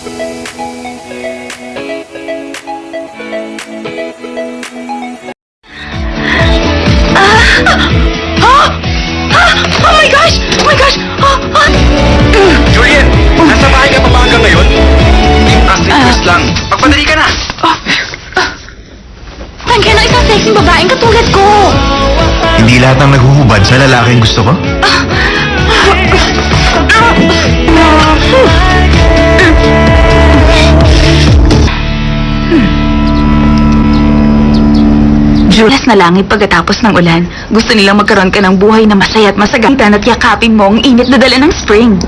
Oh my gosh! Oh my gosh! Julian, nasa bahay ka pa ba hanggang ngayon? Request lang. Magpadali ka na. Saan ka na isang sexing babaeng katulad ko? Hindi lahat ng naghuhubad sa lalaking gusto ko? Julas na langit pagkatapos ng ulan. Gusto nilang magkaroon ka ng buhay na masaya at masagatan at yakapin mo ang init na dala ng spring.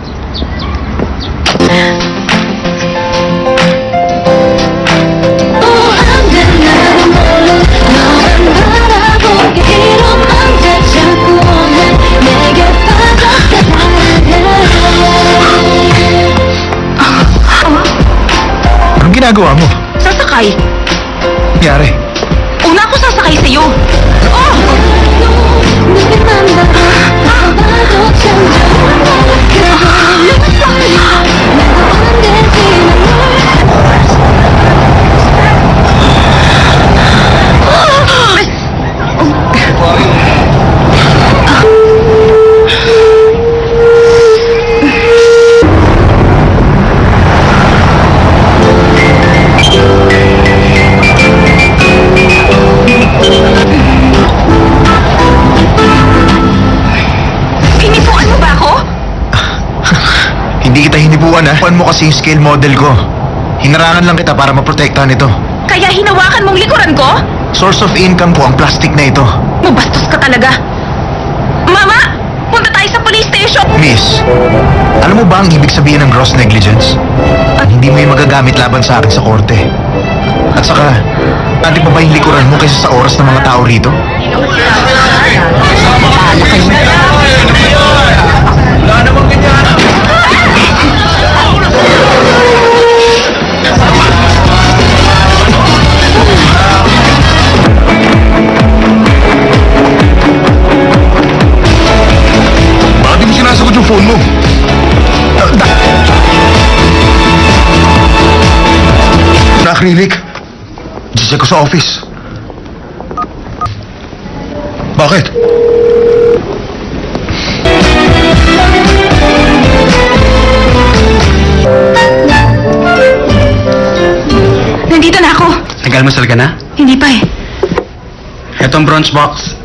Anong ginagawa mo? Sasakay. Yari. Una ako sasakay sa'yo. Pinipuan mo ba ako? Hindi kita hinibuan ha. Puan mo kasi yung scale model ko. Hinarangan lang kita para maprotektahan ito. Kaya hinawakan mong likuran ko? Source of income ko ang plastic na ito. Mabastos ka talaga. Mama! Punta tayo sa police station! Miss, alam mo ba ang ibig sabihin ng gross negligence? Hindi mo yung magagamit laban sa akin sa korte. At saka, ante pa ba yung likuran mo kaysa sa oras ng mga tao rito? Wala namang ganyan. Bakit di mo sinasagot yung phone mo? Na-acrylic. Gisya ko sa office. Bakit? Nandito na ako. Nag-almasal ka na? Hindi pa eh. Etong bronze box.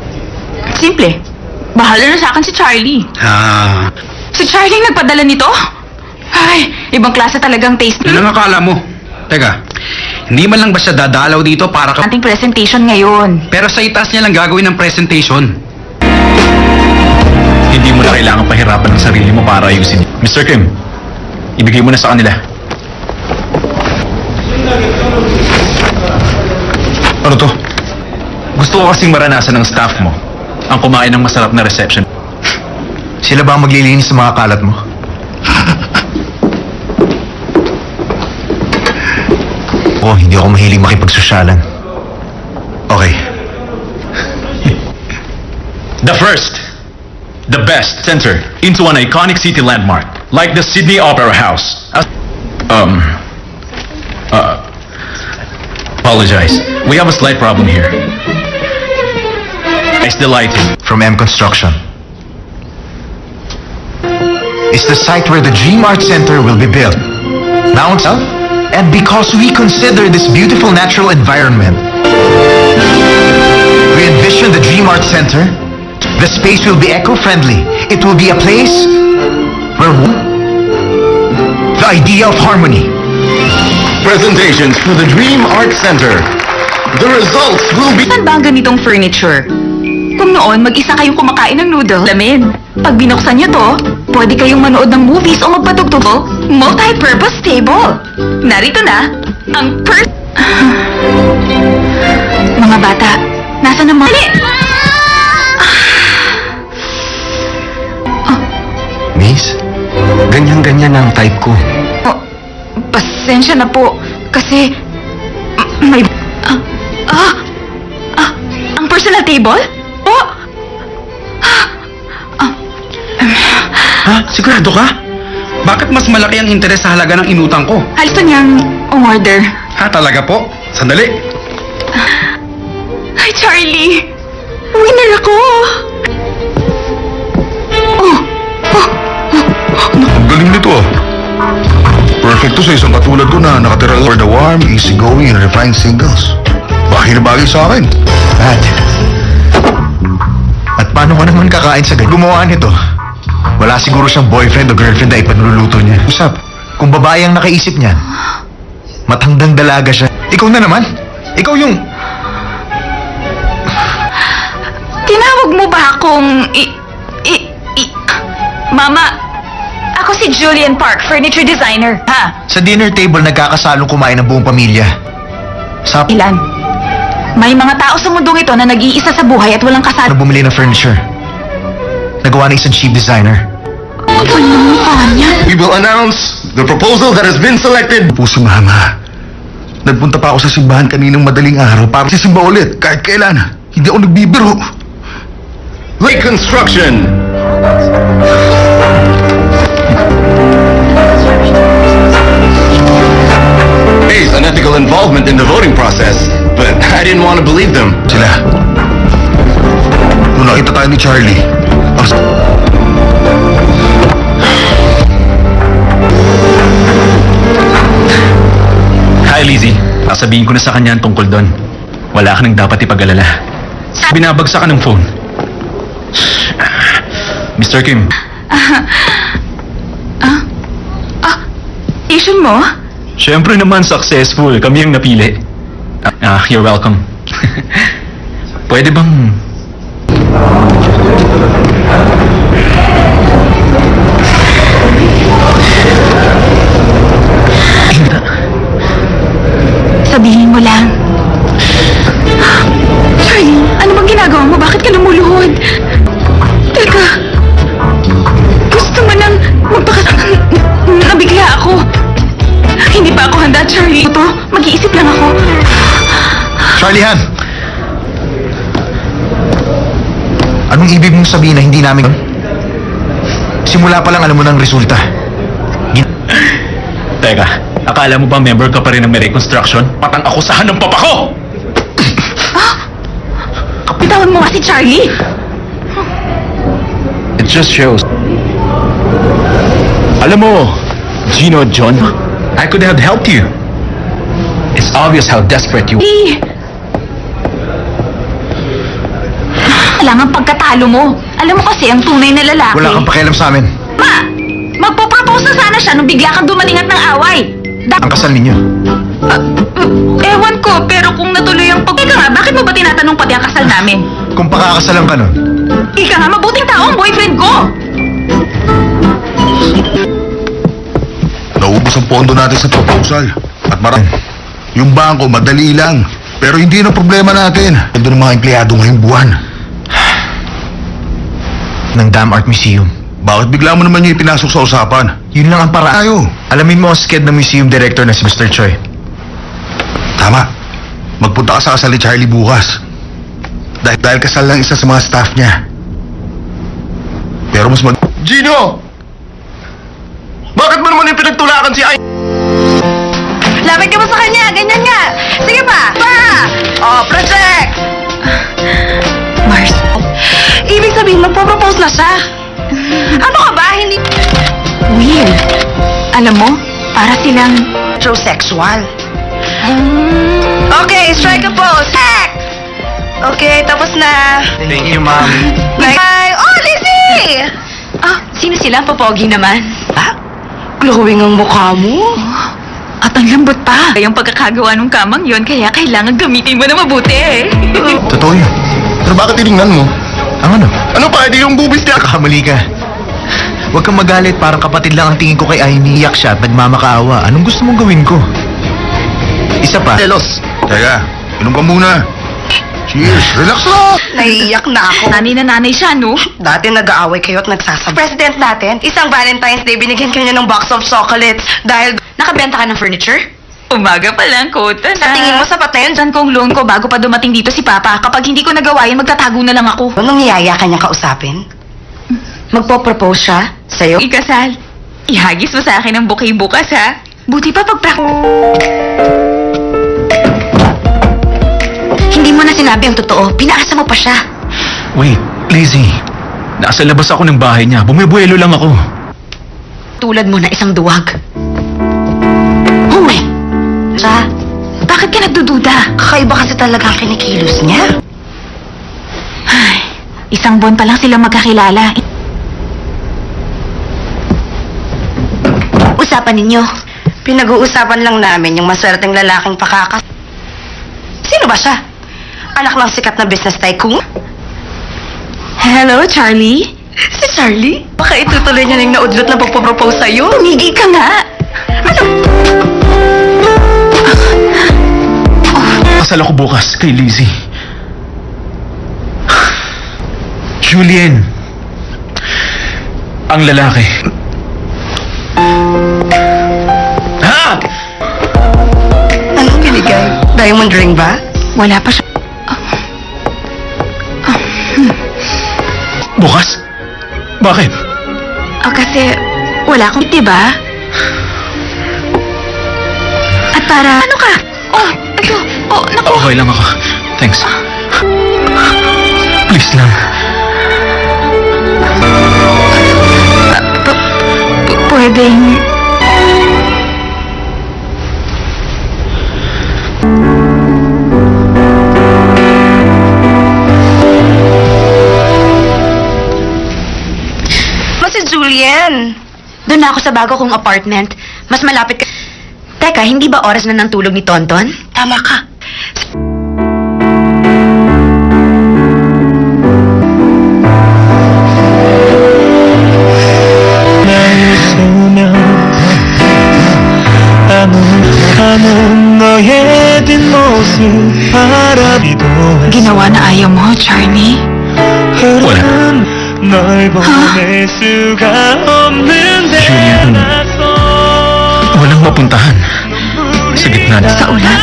Simple. Bahala na sa akin si Charlie. Si Charlie nagpadala nito? Ay, ibang klase talagang taste Ano ang akala mo? Teka, hindi man lang ba siya dadalaw dito para ka... ating presentation ngayon. Pero sa itaas niya lang gagawin ng presentation. Hindi mo na kailangan pahirapan ng sarili mo para ayusin. Mr. Kim, ibigay mo na sa kanila. Ano to? Gusto ko kasing maranasan ng staff mo ang kumain ng masarap na reception. Sila ba ang maglilinis sa mga kalat mo? Oh, hindi ako mahilig makipagsosyalan. Okay. The first, the best center into an iconic city landmark like the Sydney Opera House. Apologize. We have a slight problem here. It's the lighting. From M Construction. It's the site where the Dream Art Center will be built. Now, and because we consider this beautiful natural environment, we envision the Dream Art Center. The space will be eco-friendly. It will be a place where the idea of harmony. Presentations for the Dream Art Center. The results will be... Saan ba ang ganitong furniture? Kung noon, mag-isa kayong kumakain ng noodle, lamin. Pag binuksan niyo to, pwede kayong manood ng movies o magpatugtog multi-purpose table. Narito na, ang Mga bata, nasa na mga... Miss, ganyan-ganyan ang type ko. Oh, pasensya na po, kasi... may... ang personal table? Oh! Ha? Sigurado ka? Bakit mas malaki ang interes sa halaga ng inutang ko? Gusto niyang umorder. Talaga po? Sandali. Ay, Charlie! Winner ako! Oh! Ang galing nito ah. Perfecto sa isang katulad ko na nakatira for the warm, easygoing, and refined singles. Bagay na bagay sa akin. At paano ka naman kakain sa ganyan? Gumawa nito. Wala siguro siyang boyfriend o girlfriend na ipanluluto niya. Usap, kung babae ang nakaisip niya, matandang dalaga siya. Ikaw na naman. Ikaw yung... Tinawag mo ba akong Mama, ako si Julian Park, furniture designer. Ha? Sa dinner table, nagkakasalong kumain ng buong pamilya. Sa... Ilan? May mga tao sa mundong ito na nag-iisa sa buhay at walang kasal. Ano bumili ng furniture? Nagawa ng isang cheap designer. Ano ang mukha niya? We will announce the proposal that has been selected. Po si Mama. Nagpunta pa ako sa simbahan kaninang madaling araw para sisimba ulit kahit kailan. Hindi ako nagbibiro. Reconstruction! Face unethical involvement in the voting process, but I didn't want to believe them. Sila. Nung nakita tayo ni Charlie, Hi, Lizzie. Sasabihin ko na sa kanya ang tungkol doon. Wala ka nang dapat ipag-alala. Binabagsak ka ng phone. Mr. Kim, Asian mo? syempre naman successful. Kami ang napili. You're welcome. Pwede bang... Sabihin mo lang. Charlie, ano bang ginagawa mo? Bakit ka lumuluhod? Teka, gusto mo nang Nabigla ako. Hindi pa ako handa, Charlie. Ito, mag-iisip lang ako. Charlie Han! Anong ibig mong sabihin na hindi namin... Simula pa lang alam mo ng resulta. Teka, akala mo ba member ka pa rin ng may reconstruction? Patang akusahan ng papa ko! Bitawan mo nga si Charlie. It just shows. Alam mo, Gino John, I could have helped you. It's obvious how desperate you... Kailangan pagkatalo mo. Alam mo kasi ang tunay na lalaki. Wala kang pakialam sa amin. Ma! Magpo-propose na sana siya nung bigla kang dumating at ng away. Ang kasal ninyo. Ewan ko, pero kung natuloy ang Ika nga, bakit mo ba tinatanong pati ang kasal namin? Kung pakakasalan ka nun, Ika nga, mabuting tao ang boyfriend ko! naubos ang pondo natin sa proposal. At yung bangko, madali lang. Pero hindi na problema natin. Ando ng mga empleyado ngayong buwan. Ng Dam Art Museum. Bakit bigla mo naman yung ipinasok sa usapan? Yun lang ang paraan. Tayo. Alamin mo ang sked ng museum director na si Mr. Choi. Tama. Magpunta ka sa kasal ni Charlie bukas. Dahil kasal lang isa sa mga staff niya. Pero mas Gino! Bakit mo naman yung pinagtulakan si Ay? Lapit ka mo sa kanya, ganyan nga! Sige pa! Oh, project! Mars, ibig sabihin magpo-propose na siya. Ano ka ba? Hindi... Weird. Alam mo, para silang... Heterosexual. Okay, strike a pose. Act! Okay, tapos na. Thank you, Mom. Bye! Oh, Lizzie! Sino sila? Popogi naman. Glowing ang mukha mo. At ang lambot pa. Yung pagkakagawa ng kamang yon, kaya kailangan gamitin mo na mabuti. Totoo yun. Pero bakit tinignan mo? Ang ano? Ano pa? Hindi yung bubis niya. Kamali ka. Huwag kang magalit. Parang kapatid lang ang tingin ko kay Aini. Iyak siya at nagmamakaawa. Anong gusto mong gawin ko? Isa pa. Telos. Teka, inom ka muna. Cheers. Relax lang. Naiiyak na ako. Nanay na nanay siya, no? Dati nag-aaway kayo at nagsasabay. President natin, isang Valentine's Day, binigyan kayo ng box of chocolates dahil nakabenta ka ng furniture? Umaga pa lang, kota na. Sa tingin mo sapat na yun? Diyan kong loan ko bago pa dumating dito si Papa. Kapag hindi ko nagawa yan, magtatago na lang ako. Anong niyaya ka niyang kausapin? Magpo-propose siya sa'yo? Ikasal. Ihagis mo sa akin ang bouquet bukas, ha? Buti pa Hindi mo na sinabi ang totoo. Pinaasa mo pa siya. Wait, Lizzie. Nasa labas ako ng bahay niya. Bumibuelo lang ako. Tulad mo na isang duwag. Huy! Siya, Bakit ka nagdududa? kakaiba kasi talaga ang kinikilos niya. Ay, isang buwan pa lang sila magkakilala. Usapan ninyo. Pinag-uusapan lang namin yung maswerteng lalaking pakakas. Sino ba siya? Anak ng sikat na business tycoon? Hello, Charlie? Si Charlie? Baka itutuloy niya ng naudlot na pagpapropose sa'yo. Tumigil ka nga! Kasal ako bukas kay Lizzie. Julian. Ang lalaki. Ha? Anong binigay? Diamond ring ba? Wala pa siya. Bukas? Bakit? Kasi wala akong diba? At para... Ano ka? Oh, ito. Oh, naku. Okay lang ako. Thanks. Please lang. Pwedeng... Si Julian. Doon na ako sa bago kong apartment. Mas malapit ka... Teka, hindi ba oras na ng tulog ni Tonton? Tama ka. Ginawa na ayaw mo, Charlie? Wala. Julian, walang mapuntahan. Sa gitna. Sa ulan?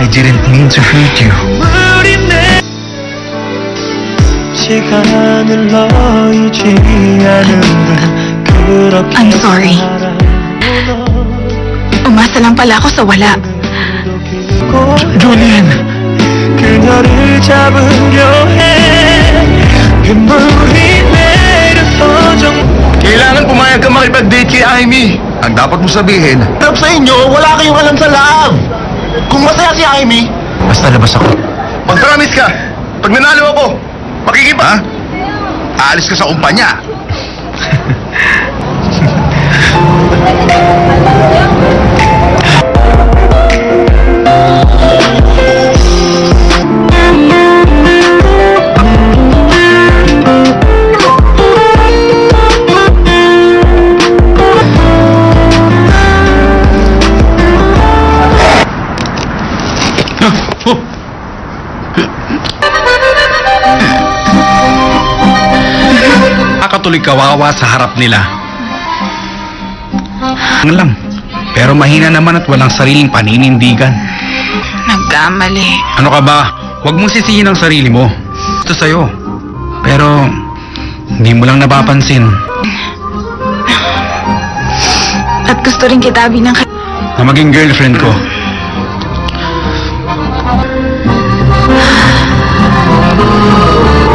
I didn't mean to hurt you. I'm sorry. Umasa lang pala ako sa wala. Julian! 그녀를 잡으려 해 눈물이 내려서 Kailangan pumayag ka makipag-date kay Amy. Ang dapat mo sabihin, Love sa inyo, wala kayong alam sa love. Kung masaya si Amy, Basta labas ako. mag-promise ka. Pag nanalo ako, makikipa. Ha? Aalis ka sa kumpanya. Akatuloy kawawa sa harap nila. Lang. Pero mahina naman at walang sariling paninindigan. Nagkamali. Ano ka ba? Huwag mong sisihin ang sarili mo. Ito sa'yo. Pero, hindi mo lang napapansin At gusto rin kita bilang na maging girlfriend ko.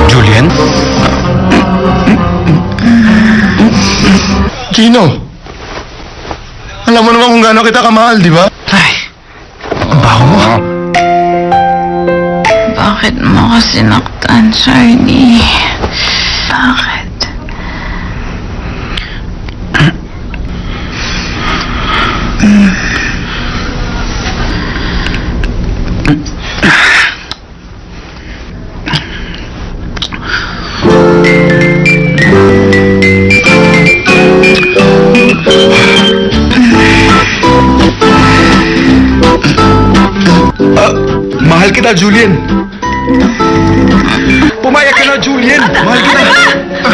Julian? Gino, alam mo naman kung gaano kita kamahal, di ba? Ay, ang baho mo. Bakit mo ako sinaktan, Charlie? Bakit? Mahal kita, Julian. Pumayag ka na, Julian. Mahal kita.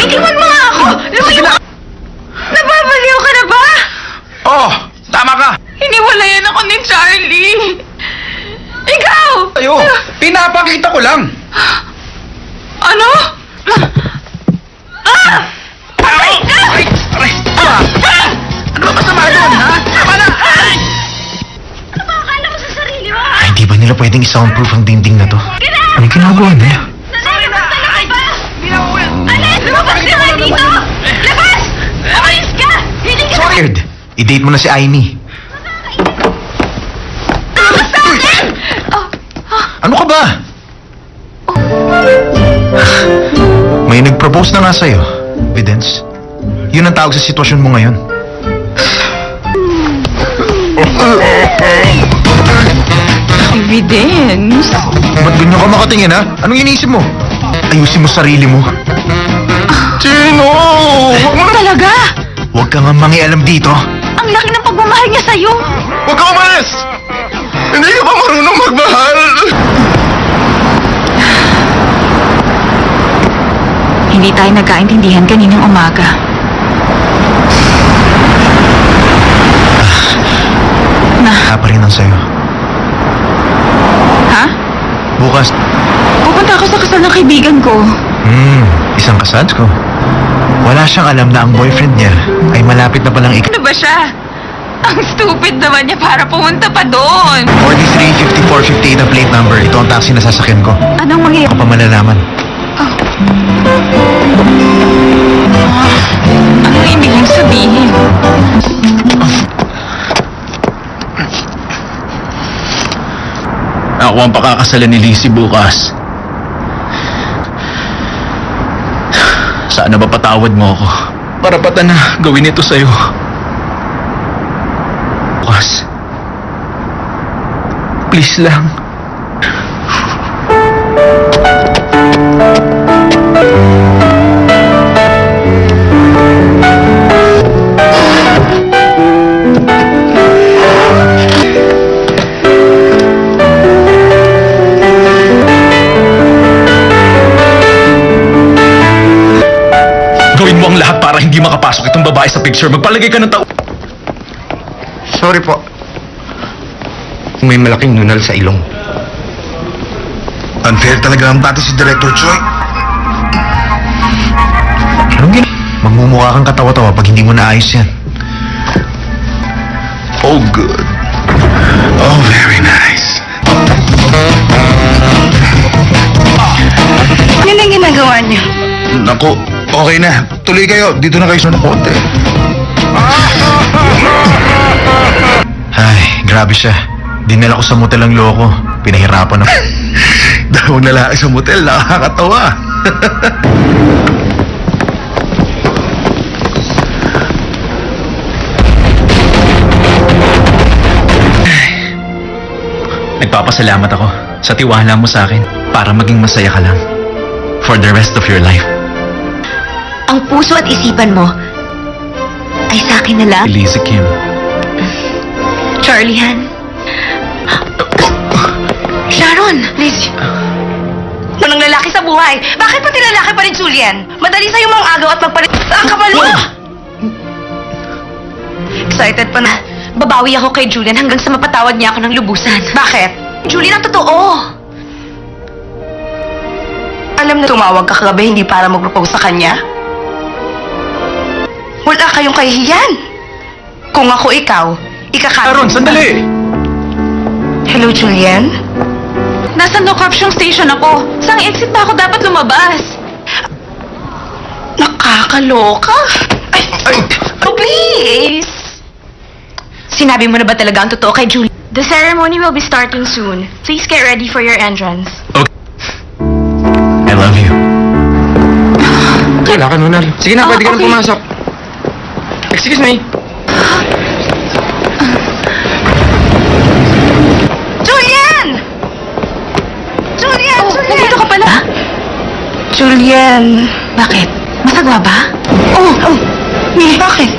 Itiwan mo nga ako! Lumayo ka! Nababaliw ka na ba? Oh, tama ka. Hiniwalayan ako ni Charlie! Ikaw! Ayo, pinapakita ko lang. Ano? doon, ha? Tama na! Ay, hindi ba nila pwedeng i-soundproof ang dingding na to? Anong ginagawa nila? Lumabas ka nga dito! Labas! Umalis ka! Hindi ka Weird! I-date mo na si Aimee. Ano ka ba? May nag-propose na nga sa'yo. Evidence. Yun ang tawag sa sitwasyon mo ngayon. Evidence. Ba't ganyan ka makatingin, ha? Anong iniisip mo? Ayusin mo sarili mo. Chino! Talaga? Huwag ka nga mangialam dito. Ang laki ng pagmamahal niya sa'yo. Huwag ka umalis! Hindi ka pa marunong magmahal! Hindi tayo nagkaintindihan kaninang umaga. Wala pa rin ang sayo. Ha? Bukas, Pupunta ako sa kasal ng kaibigan ko. isang kasal ko. Wala siyang alam na ang boyfriend niya ay malapit na palang Ano ba siya? Ang stupid naman niya para pumunta pa doon. 435458 ang plate number. Ito ang taxi na sasakyan ko. Anong mangyayari? Ako pa malalaman. Anong ibig niyang sabihin? Ako ang pakakasalan ni Lizzie bukas. Sana ba patawad mo ako? Parapatan na gawin ito sa'yo. Bukas. Please lang. Gawin mo ang lahat para hindi makapasok itong babae sa picture. Magpalagay ka ng tao. Sorry po. May malaking nunal sa ilong. Unfair talaga ang bata si Director Choi. Anong Magmumukha kang katawa-tawa pag hindi mo naayos yan. Oh, good. Oh, very nice. Yun ang ginagawa niyo. Naku, okay na. Tuloy kayo. Dito na kayo sa nakote. Ay, grabe siya. Dinala ko sa motel ang loko. Pinahirapan ako. Dalawang lalaki sa motel. Nakakatawa. Nagpapasalamat ako sa tiwala mo sa akin para maging masaya ka lang. For the rest of your life. Ang puso at isipan mo ay sa akin na lang. Elisa Kim. Charlie Han. Sharon! Liz, walang lalaki sa buhay. Bakit pati lalaki pa rin, Julian? Madali sa'yo mang agaw at magpalit. Ang kapal mo! Excited pa na. Babawi ako kay Julian hanggang sa mapatawad niya ako ng lubusan. Bakit? Julian, ang totoo! Alam na tumawag ka kagabi hindi para mag-propose sa kanya? Wala kayong kahihiyan. Kung ako ikaw, Aaron, sandali! Hello, Julian? Nasa no caption station ako. Saan exit ba ako dapat lumabas? Nakakaloka. Ay, oh, please. Sinabi mo na ba talaga ang totoo kay Julian? The ceremony will be starting soon. Please get ready for your entrance. Okay. I love you. Kailangan nunal. Sige na, Oh, pwede ka na okay. pumasok. Excuse me. Julian! Julian, Oh, Julian! nandito ka pala? Julian. Bakit? Masagwa ba? Oh, bakit?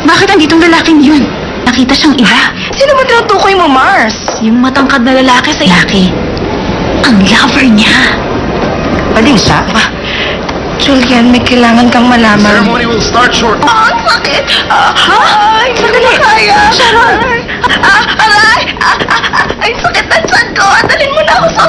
Bakit anditong lalaking yun? Nakita siyang iba. Sino ba tinutukoy mo, Mars? Yung matangkad na lalaki sa laki. Ang lover niya. Paling siya? Julian, may kailangan kang malaman. Ceremony will start short. Ang sakit! Ay, Sandali. kaya. Sharon! Aray! Ay, sakit na tiyan ko! Dalhin mo na ako sa...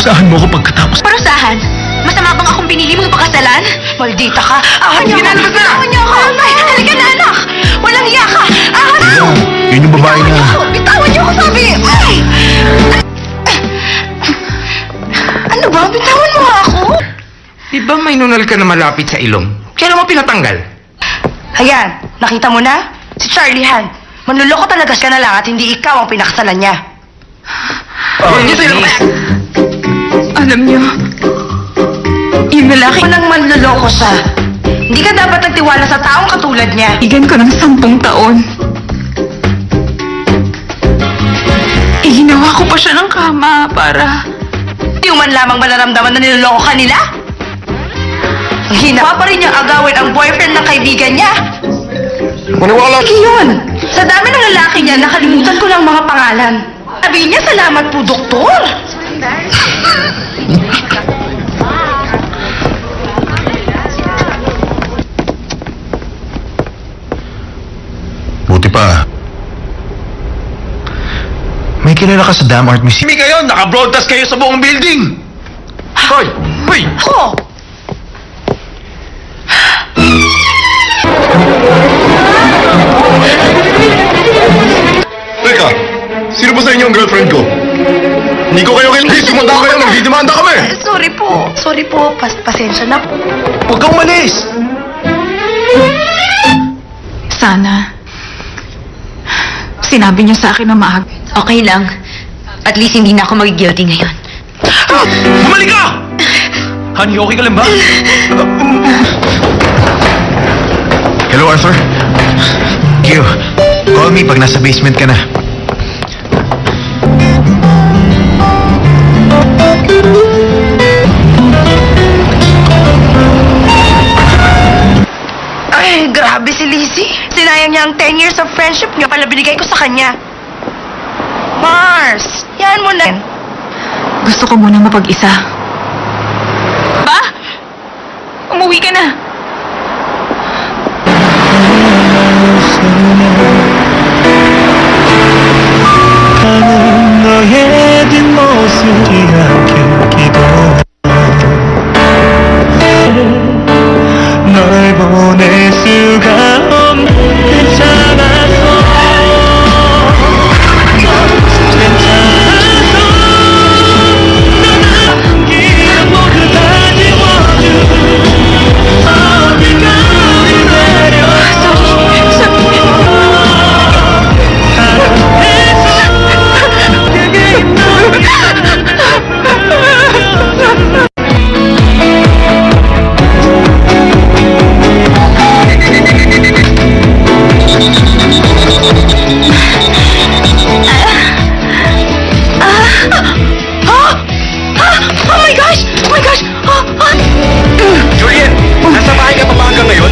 Parusahan mo ko pagkatapos. Parusahan? Masama bang akong pinili mong pakasalan? Maldita ka! Ahas niyo Ginalabas na! Bitawan niyo ako! Ay, halika na, anak! Walang iya ka! Ahas! Yun yung babae Bitawan niyo na... ako! Bitawan niyo ako, sabi! Ay! Ano ba? Bitawan mo nga ako! Di ba may nunal ka na malapit sa ilong? Kailan mo pinatanggal? Ayan, nakita mo na? Si Charlie Han. Manluloko talaga siya na lang at hindi ikaw ang pinakasalan niya. Alam niyo, yung lalaki Walang manluloko siya. Hindi ka dapat nagtiwala sa taong katulad niya. igan ko ng 10 taon. Ginawa ko pa siya ng kama para... Hindi man lamang malaramdaman na niloloko ka nila? Ginawa pa rin niyang agawin ang boyfriend ng kaibigan niya. Maniwala! Sige yun. Sa dami ng lalaki niya, nakalimutan ko lang mga pangalan. Sabi niya, salamat po, doktor. Buti pa. May kilala ka sa Dam Art Museum. Hindi kayo! Naka-broadcast kayo sa buong building! Hoy! Hoy! Ako! Teka, sino ba sa inyo ang girlfriend ko? Hindi ko kayo kailangan. Sumanda kayo, magdidemanda kami! Sorry po. Sorry po. Pasensya na po. Huwag kang malis! Sana. Sinabi niyo sa akin na maaga. Okay lang. At least hindi na ako mag-guilty ngayon. Bumalik ka! Honey, okay ka lang ba? Hello, Arthur. Q, call me pag nasa basement ka na. Ay, grabe si Lizzie. Sinayang niya ang 10 years of friendship niya pala binigay ko sa kanya. Mars, yan mo na. Gusto ko muna mapag-isa. Ba? Umuwi ka na. 가는 너의 뒷모습이 않길 기도해 널 보낼 수가 없는 괜찮아서 괜찮아서 너 남기는 모두 다 지워주고 어디까지 내려서 Oh my gosh! Oh my gosh! Julian! Nasa bahay ka pa ba hanggang ngayon?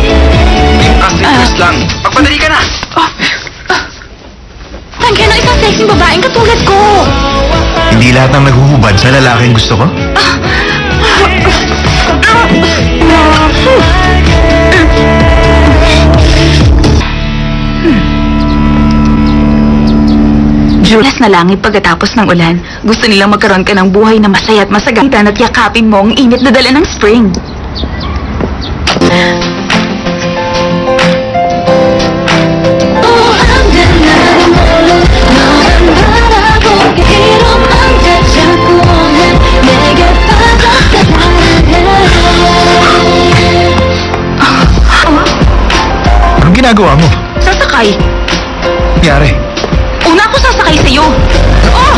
Kasi Chris lang. Magpadali ka na! Saan ka ng isang sexy babaeng katulad ko? Hindi lahat ng naghuhubad sa lalaking gusto ko? Julas na langit pagkatapos ng ulan. Gusto nilang magkaroon ka ng buhay na masaya at masagatan at yakapin mo ang init na dala ng spring. Anong ginagawa mo? Sasakay. Nangyari? Una ako sasakay sa'yo. Oh!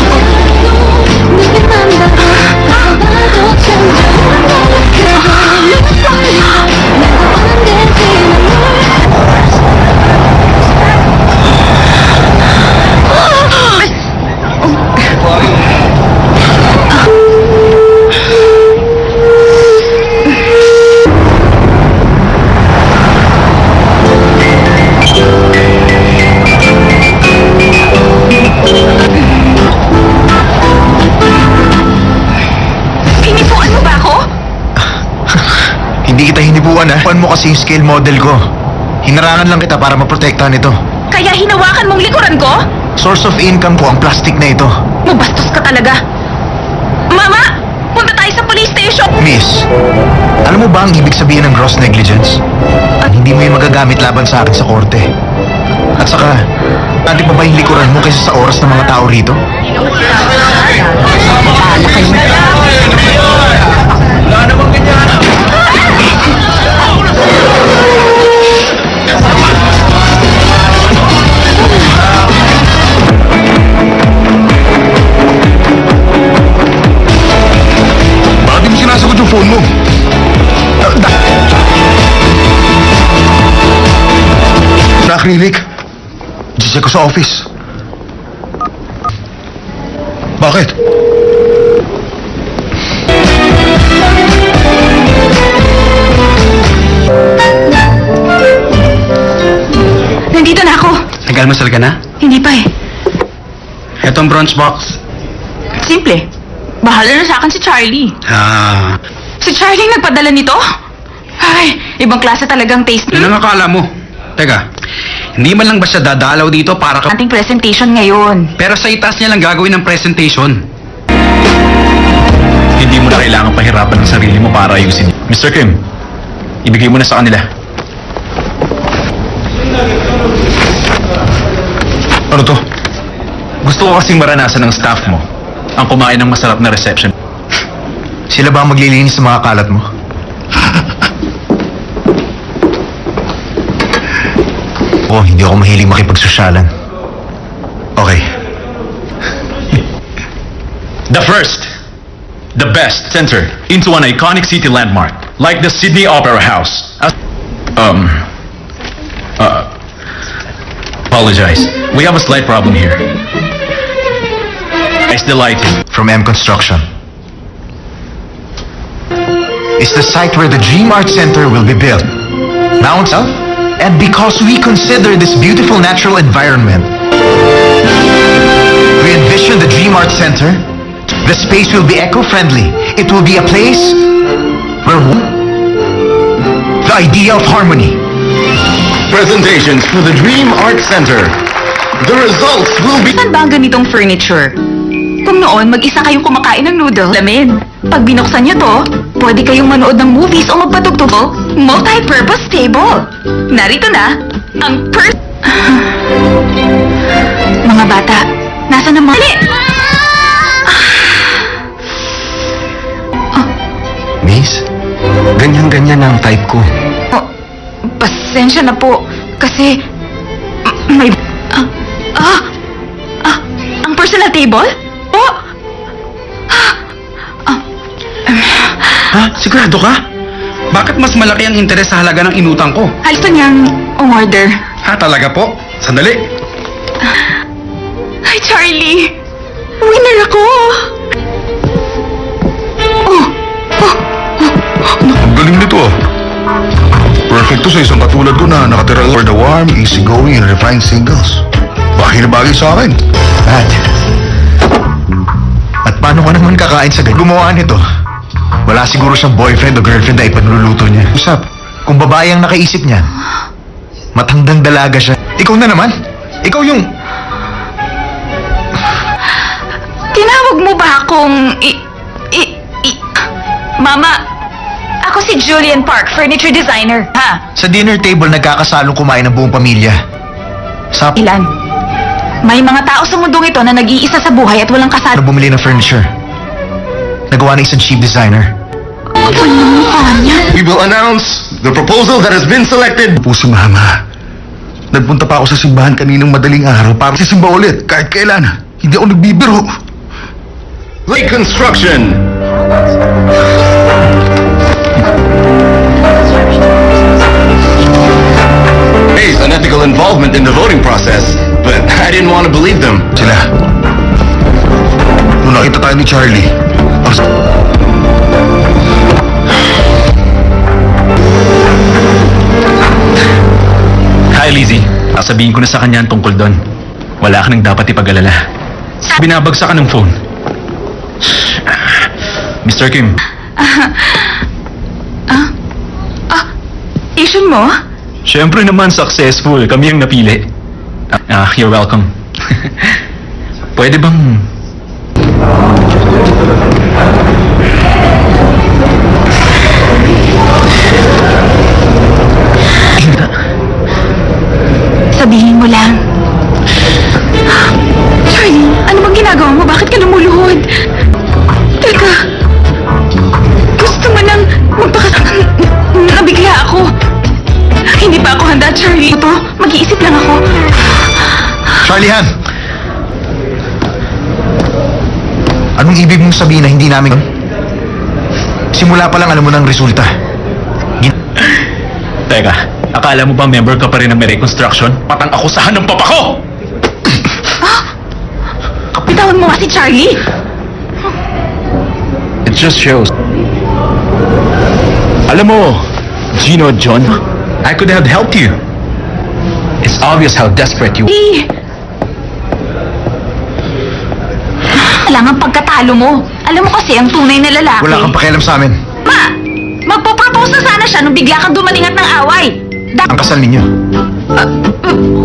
Pinipuan mo ba ako? Hindi kita hinibuan ha. Puan mo kasi yung scale model ko. Hinarangan lang kita para maprotektahan ito. Kaya hinawakan mong likuran ko? Source of income ko ang plastic na ito. Mabastos ka talaga. Mama! sa police station! Miss, alam mo ba ang ibig sabihin ng gross negligence? At hindi mo yung magagamit laban sa akin sa korte. At saka, ate pa ba yung likuran mo kaysa sa oras ng mga tao rito? Bakit di mo sinasagot yung phone mo? Na acrylic. Gise ko sa office. Bakit? Nandito na ako. Nag-almasal ka na? Hindi pa eh. Etong brunch box. Simple. Bahala na sa akin si Charlie. Ah, Si Charlie nagpadala nito? Ay, ibang klase talagang taste. yun ang akala mo. Teka, hindi man lang ba siya dadalaw dito para ka... Ating presentation ngayon. Pero sa itas niya lang gagawin ng presentation. Hindi mo na kailangan pahirapan ng sarili mo para ayusin. Mr. Kim, ibigay mo na sa kanila. Ano to? Gusto ko kasing maranasan ng staff mo ang kumain ng masarap na reception. Sila ba ang maglilinis sa mga kalat mo? Oh, hindi ako mahilig makipagsosyalan. Okay. The first, the best center into an iconic city landmark like the Sydney Opera House. Apologize. We have a slight problem here. It's the lighting. From M Construction. It's the site where the Dream Art Center will be built. Mount South? And because we consider this beautiful natural environment, we envision the Dream Art Center. The space will be eco-friendly. It will be a place where the idea of harmony. Presentations for the Dream Art Center. The results will be... Saan ba ang ganitong furniture? Kung noon, mag-isa kayong kumakain ng noodle, lamin. Pag binuksan niyo to, pwede kayong manood ng movies o magpatugtog. Multi-purpose table. Narito na, ang Mga bata, nasa na mga... Miss, ganyan-ganyan ang type ko. Oh, pasensya na po, kasi... may... ang personal table? Oh! Ha? Sigurado ka? Bakit mas malaki ang interes sa halaga ng inutang ko? Gusto niyang umorder. Ha, talaga po? Sandali. Hi, Charlie! Winner ako! Oh! Ang galing nito ah. Perfecto sa isang katulad ko na nakatira for the warm, easygoing, and refined singles. Bagay na bagay sa akin. At paano ka naman kakain sa ganyan? Gumawa nito. Wala siguro siyang boyfriend o girlfriend na ipanluluto niya. Usap, kung babae ang nakaisip niya, matandang dalaga siya. Ikaw na naman. Ikaw yung... Tinawag mo ba akong... Mama, ako si Julian Park, furniture designer. Ha? Sa dinner table, nagkakasalong kumain ng buong pamilya. Sa... Ilan? May mga tao sa mundong ito na nag-iisa sa buhay at walang kasal. Ano bumili ng furniture? Nagawa ng isang cheap designer. We will announce the proposal that has been selected. Po si Mama. Nagpunta pa ako sa simbahan kaninang madaling araw para sisimba ulit kahit kailan. Hindi ako nagbibiro. Lake Construction. Based on ethical involvement in the voting process, but I didn't want to believe them. Sila. Nung nakita tayo ni Charlie, Hi, Lizzie. Sasabihin ko na sa kanya ang tungkol doon. Wala ka nang dapat ipag-alala. Binabagsak ka ng phone. Mr. Kim, Asian mo? syempre naman successful. Kami ang napili. You're welcome. Pwede bang... Salihan! Anong ibig mong sabihin na hindi namin... Simula pa lang alam mo ng resulta. Teka, akala mo ba member ka pa rin ng may reconstruction? Patang akusahan ng papa ko! Bitawan mo nga si Charlie! It just shows. Alam mo, Gino at John, I could have helped you. It's obvious how desperate you... Kailangan pagkatalo mo. Alam mo kasi ang tunay na lalaki. Wala kang pakialam sa amin. Ma! Magpo-propose na sana siya nung bigla kang dumating at ng away. Ang kasal ninyo.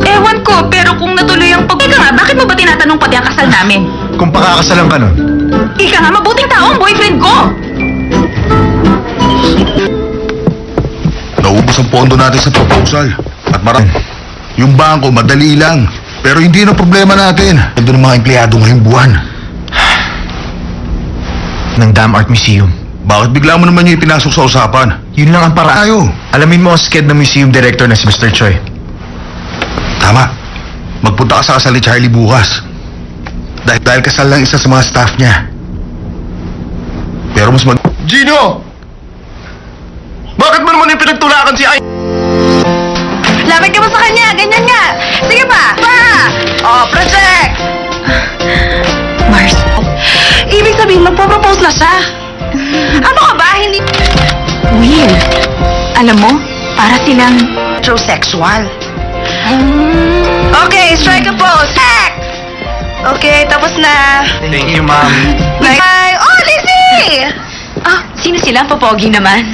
Ewan ko, pero kung natuloy ang Ika nga, bakit mo ba tinatanong pati ang kasal namin? Kung pakakasalan ka nun, Ika nga, mabuting tao ang boyfriend ko! naubos ang pondo natin sa proposal. At yung bangko, madali lang. Pero hindi na problema natin. Ito ng mga empleyado ngayong buwan. Ng Dam Art Museum. Bakit bigla mo naman yung ipinasok sa usapan? Yun lang ang paraan. Tayo. Alamin mo ang sked ng museum director na si Mr. Choi. Tama. Magpunta ka sa kasal ni Charlie bukas. Dahil kasal lang isa sa mga staff niya. Pero mas Gino! Bakit mo naman yung pinagtulakan si Ay? Lapit ka mo sa kanya, ganyan nga. Sige pa. Oh, project! Mars, Ibig sabihin, magpo-propose na siya. Ano ka ba? Hindi Will, alam mo, para silang... heterosexual. Okay, strike a pose. Act! Okay, tapos na. Thank you, ma'am. Bye! Oh, Lizzie! Sino sila? Popogi naman.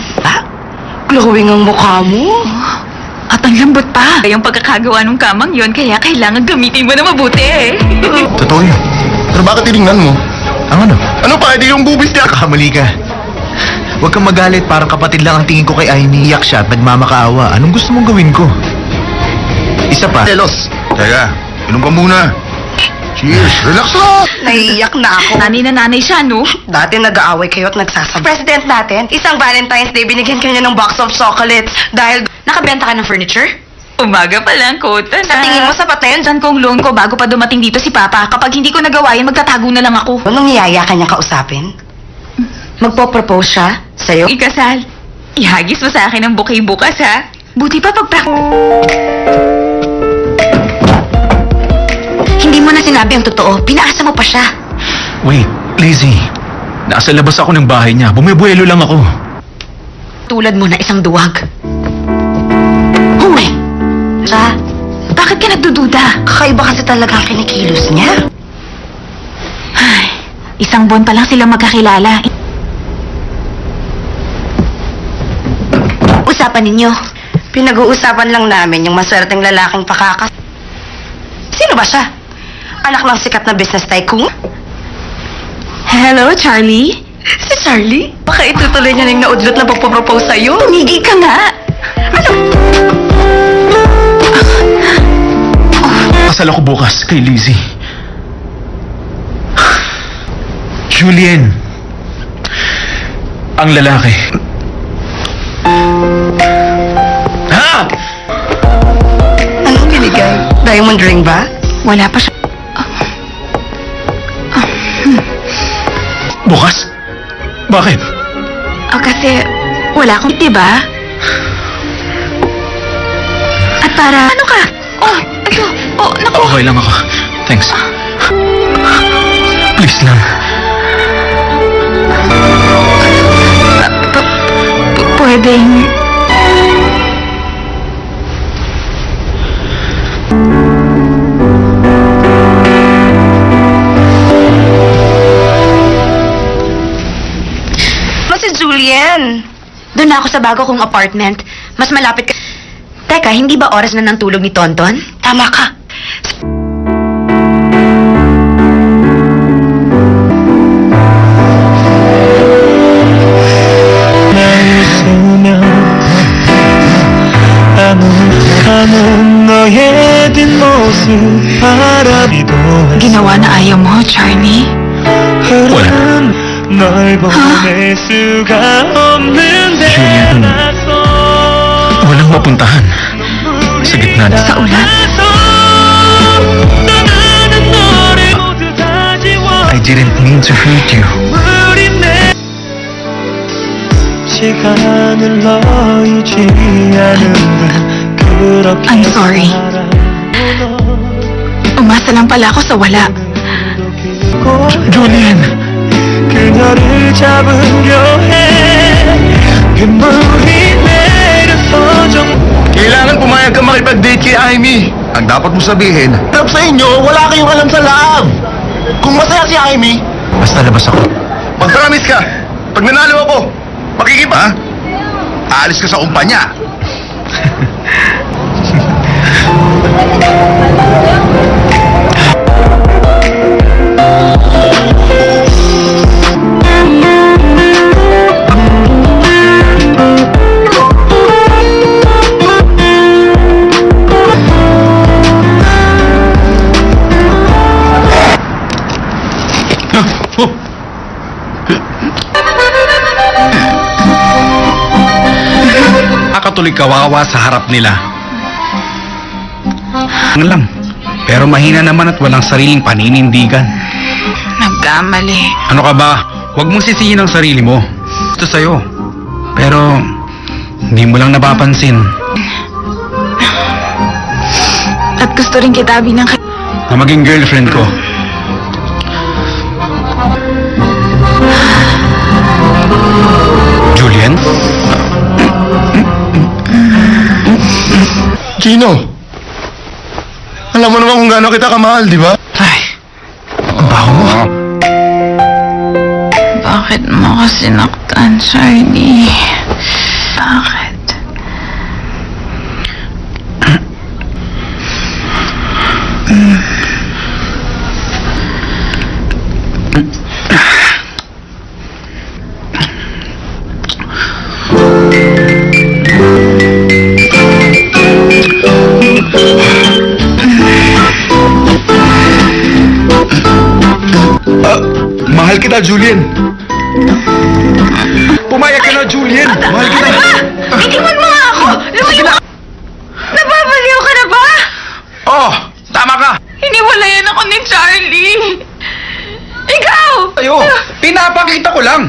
Glowing ang mukha mo. At ang lambot pa. Yung pagkakagawa ng kamang yon, kaya kailangan gamitin mo na mabuti. Totoo yun. Pero bakit tinignan mo? Ang ano? Ano pa, edi yung bubis niya? Kamali ka. Huwag kang magalit, parang kapatid lang ang tingin ko kay Aini. Iyak siya at nagmamakaawa. Anong gusto mong gawin ko? Isa pa. Telos. Teka, inom ka muna. Cheers, relax lang. Naiiyak na ako. Nanay na nanay siya, no? Dati nag-aaway kayo at nagsasabay. President natin, isang Valentine's Day, binigyan kanya ng box of chocolates dahil nakabenta ka ng furniture? Umaga pa lang, kota na. Sa tingin mo sapat na yun? Saan kong loan ko bago pa dumating dito si Papa? Kapag hindi ko nagawa yan, magtatago na lang ako. Anong niyaya ka niya kausapin? Magpo-propose siya sa'yo? Ikasal, ihagis mo sa akin ang bouquet bukas, ha? Buti pa Hindi mo na sinabi ang totoo. Pinaasa mo pa siya. Wait, Lizzie. Nasa labas ako ng bahay niya. Bumibuelo lang ako. Tulad mo na isang duwag. Huy! Siya, Bakit ka nagdududa? kakaiba kasi talaga ang kinikilos niya. Ay, isang buwan pa lang sila magkakilala. Usapan ninyo. Pinag-uusapan lang namin yung maswerteng lalaking pakakas. Sino ba siya? Anak ng sikat na business tycoon? Hello, Charlie? Si Charlie? Baka itutuloy niya ng naudlot na pagpapropose sa'yo. Tumigil ka nga. Kasal ako bukas kay Lizzie. Julian. Ang lalaki. Ha? Anong binigay? Diamond ring ba? Wala pa siya. Bukas? Bakit? Kasi wala akong diba? At para... Ano ka? Ito. Naku. Okay lang ako. Thanks. Please lang. Pwedeng... Si Julian. Doon na ako sa bago kong apartment. Mas malapit ka... Teka, hindi ba oras na ng tulog ni Tonton? Tama ka. 웃으며 아무렇다는 너의 뒷모습 바라비도 Ginawa na ayaw mo, Charlie. 흐르는 널 보낼 수가 없는데 Julian, walang mapuntahan. Sa gitna. Sa ulan? 떠나 didn't mean to hurt you. 우리 내 시간을 너이지 않으면 그렇게 I'm sorry. Umasa lang pala ako sa wala. Julian! 그녀를 잡으려 해 눈물이 내려서 좀 Kailangan pumayag ka makipag-date kay Amy. Ang dapat mo sabihin, love sa inyo, wala kayong alam sa love. Kung masaya si Amy, basta labas ako. Mag-promise ka, pag nanalo ako, makikipa. Aalis ka sa kumpanya. Akatuloy kawawa sa harap nila. Ano lang. Pero mahina naman at walang sariling paninindigan. Nagkamali. Ano ka ba? Huwag mong sisihin ang sarili mo. Ito sa'yo. Pero, hindi mo lang napapansin At gusto rin kita bilang na maging girlfriend ko. Julian? Gino, alam mo naman kung gaano kita kamahal, di ba? Ay, ang baho mo. Bakit mo ako sinaktan, Charlie? Bakit? Mahal kita, Julian. Pumayag ka na, Julian. Mahal kita. Itiwan mo nga ako! Lumayo ka! Nababaliw ka na ba? Oh, tama ka. Hiniwalayan ako ni Charlie! Ikaw! Ayo, pinapakita ko lang.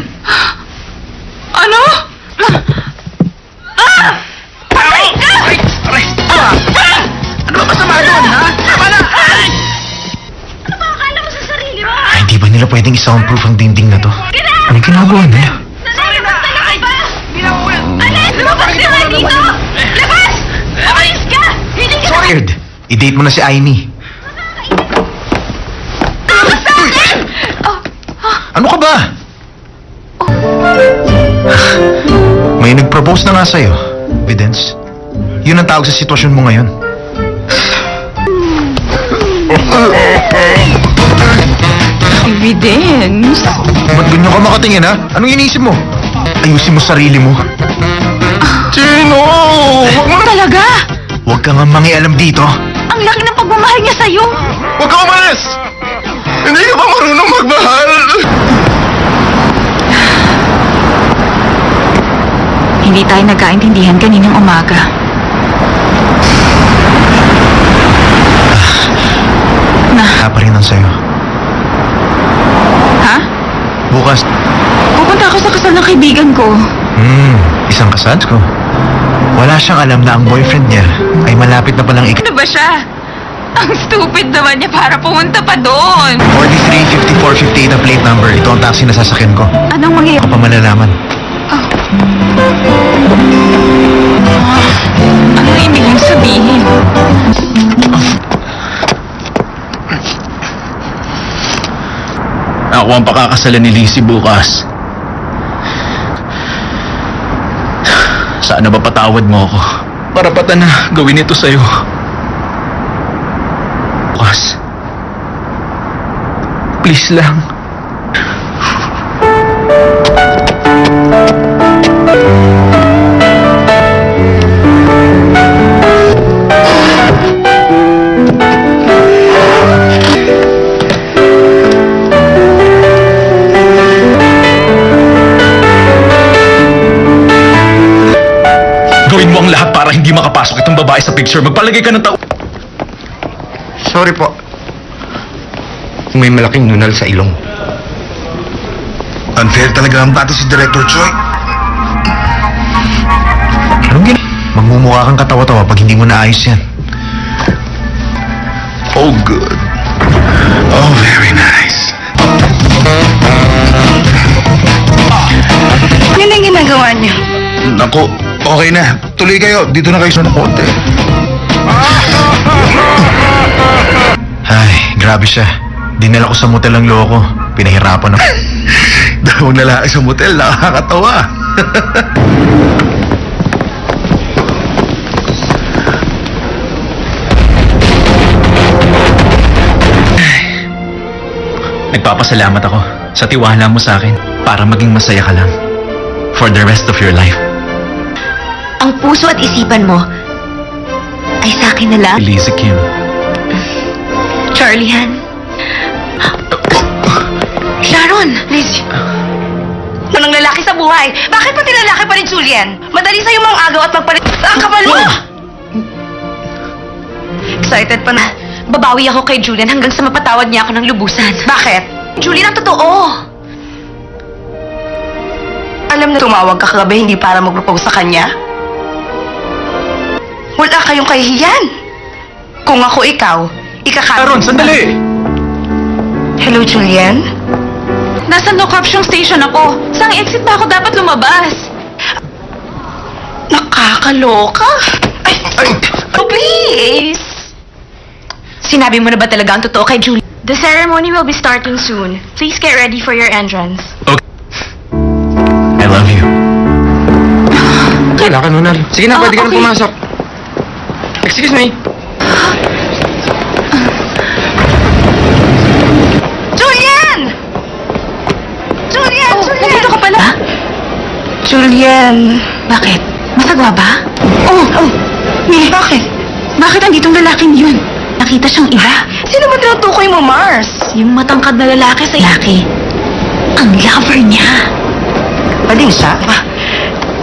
Ano? Patay ka! Aray! Aray! Ano ba masama doon, ha? Tama na! Ay! Hindi ba nila pwedeng i-soundproof ang dingding na to? Anong ginagawa nila? Alis! Lumabas ka nga dito! Labas! Umalis ka! Hindi ka Weird. I-date mo na si Amy. nakas sa akin! Ano ka ba? May nag-propose na nga sa'yo. Evidence. Yun ang tawag sa sitwasyon mo ngayon. Evidence? Ba't ganyan ka makatingin, ha? Anong iniisip mo? Ayusin mo sarili mo. Gino! Huwag mo na... Talaga? Huwag ka nga mangialam dito. Ang laki ng pagmamahal niya sa'yo! Huwag ka umalis! Hindi ka ba marunong magmahal? Hindi tayo nagkaintindihan kaninang umaga. Wala pa rin ang sayo. Ha? Bukas, Pupunta ako sa kasal ng kaibigan ko. isang kasal ko. Wala siyang alam na ang boyfriend niya ay malapit na palang Ano ba siya? Ang stupid naman niya para pumunta pa doon. 435458 ang plate number. Ito ang taxi na sasakyan ko. Anong mangyayari? Ako pa malalaman. Ano ibig niyang sabihin? Ako ang pakakasalan ni Lizzie bukas. Sana ba patawad mo ako? Para pata na gawin ito sa'yo. Bukas. Please lang. Gawin mo ang lahat para hindi makapasok itong babae sa picture. Magpalagay ka ng tao. Sorry po. May malaking nunal sa ilong. Unfair talaga ang bata si Director Choi. Anong magmumukha kang katawa-tawa pag hindi mo naayos yan. Oh, good. Oh, very nice. Yun ang ginagawa niyo. Naku, okay na. Tuloy kayo. Dito na kayo sa konti. Ay, grabe siya. Dinala ko sa motel ang loko. Pinahirapan ako. Dalawang lalaki sa motel, nakakatawa. Nagpapasalamat ako sa tiwala mo sa akin para maging masaya ka lang for the rest of your life. Ang puso at isipan mo ay sa akin na lang. Elisa Kim. Charlie Han. Sharon! Liz, walang lalaki sa buhay. Bakit pati lalaki pa rin, Julian? Madali sa'yo mang agaw at magpalit. Ang kapal mo! Excited pa na. Babawi ako kay Julian hanggang sa mapatawad niya ako ng lubusan. Bakit? Julian, ang totoo! Alam na tumawag ka kagabi hindi para mag-propose sa kanya? Wala kayong kahihiyan. Kung ako ikaw, Sharon, sandali! Hello, Julian? Nasa no caption station ako. Saan exit ba ako dapat lumabas? Nakakaloka. Ay, oh, please. Sinabi mo na ba talaga ang totoo kay Julian? The ceremony will be starting soon. Please get ready for your entrance. Okay. I love you. Wala ka, Nunal. Sige na, pwede ka na okay. pumasok. Excuse me. Julian! Julian! Oh, Julian! nandito ka pala? Julian. Bakit? Masagwa ba? Oh. Bakit? Bakit anditong lalaking yun? Nakita siyang iba. Sino ba tinutukoy mo, Mars? Yung matangkad na lalaki sa laki. Ang lover niya. Bading siya?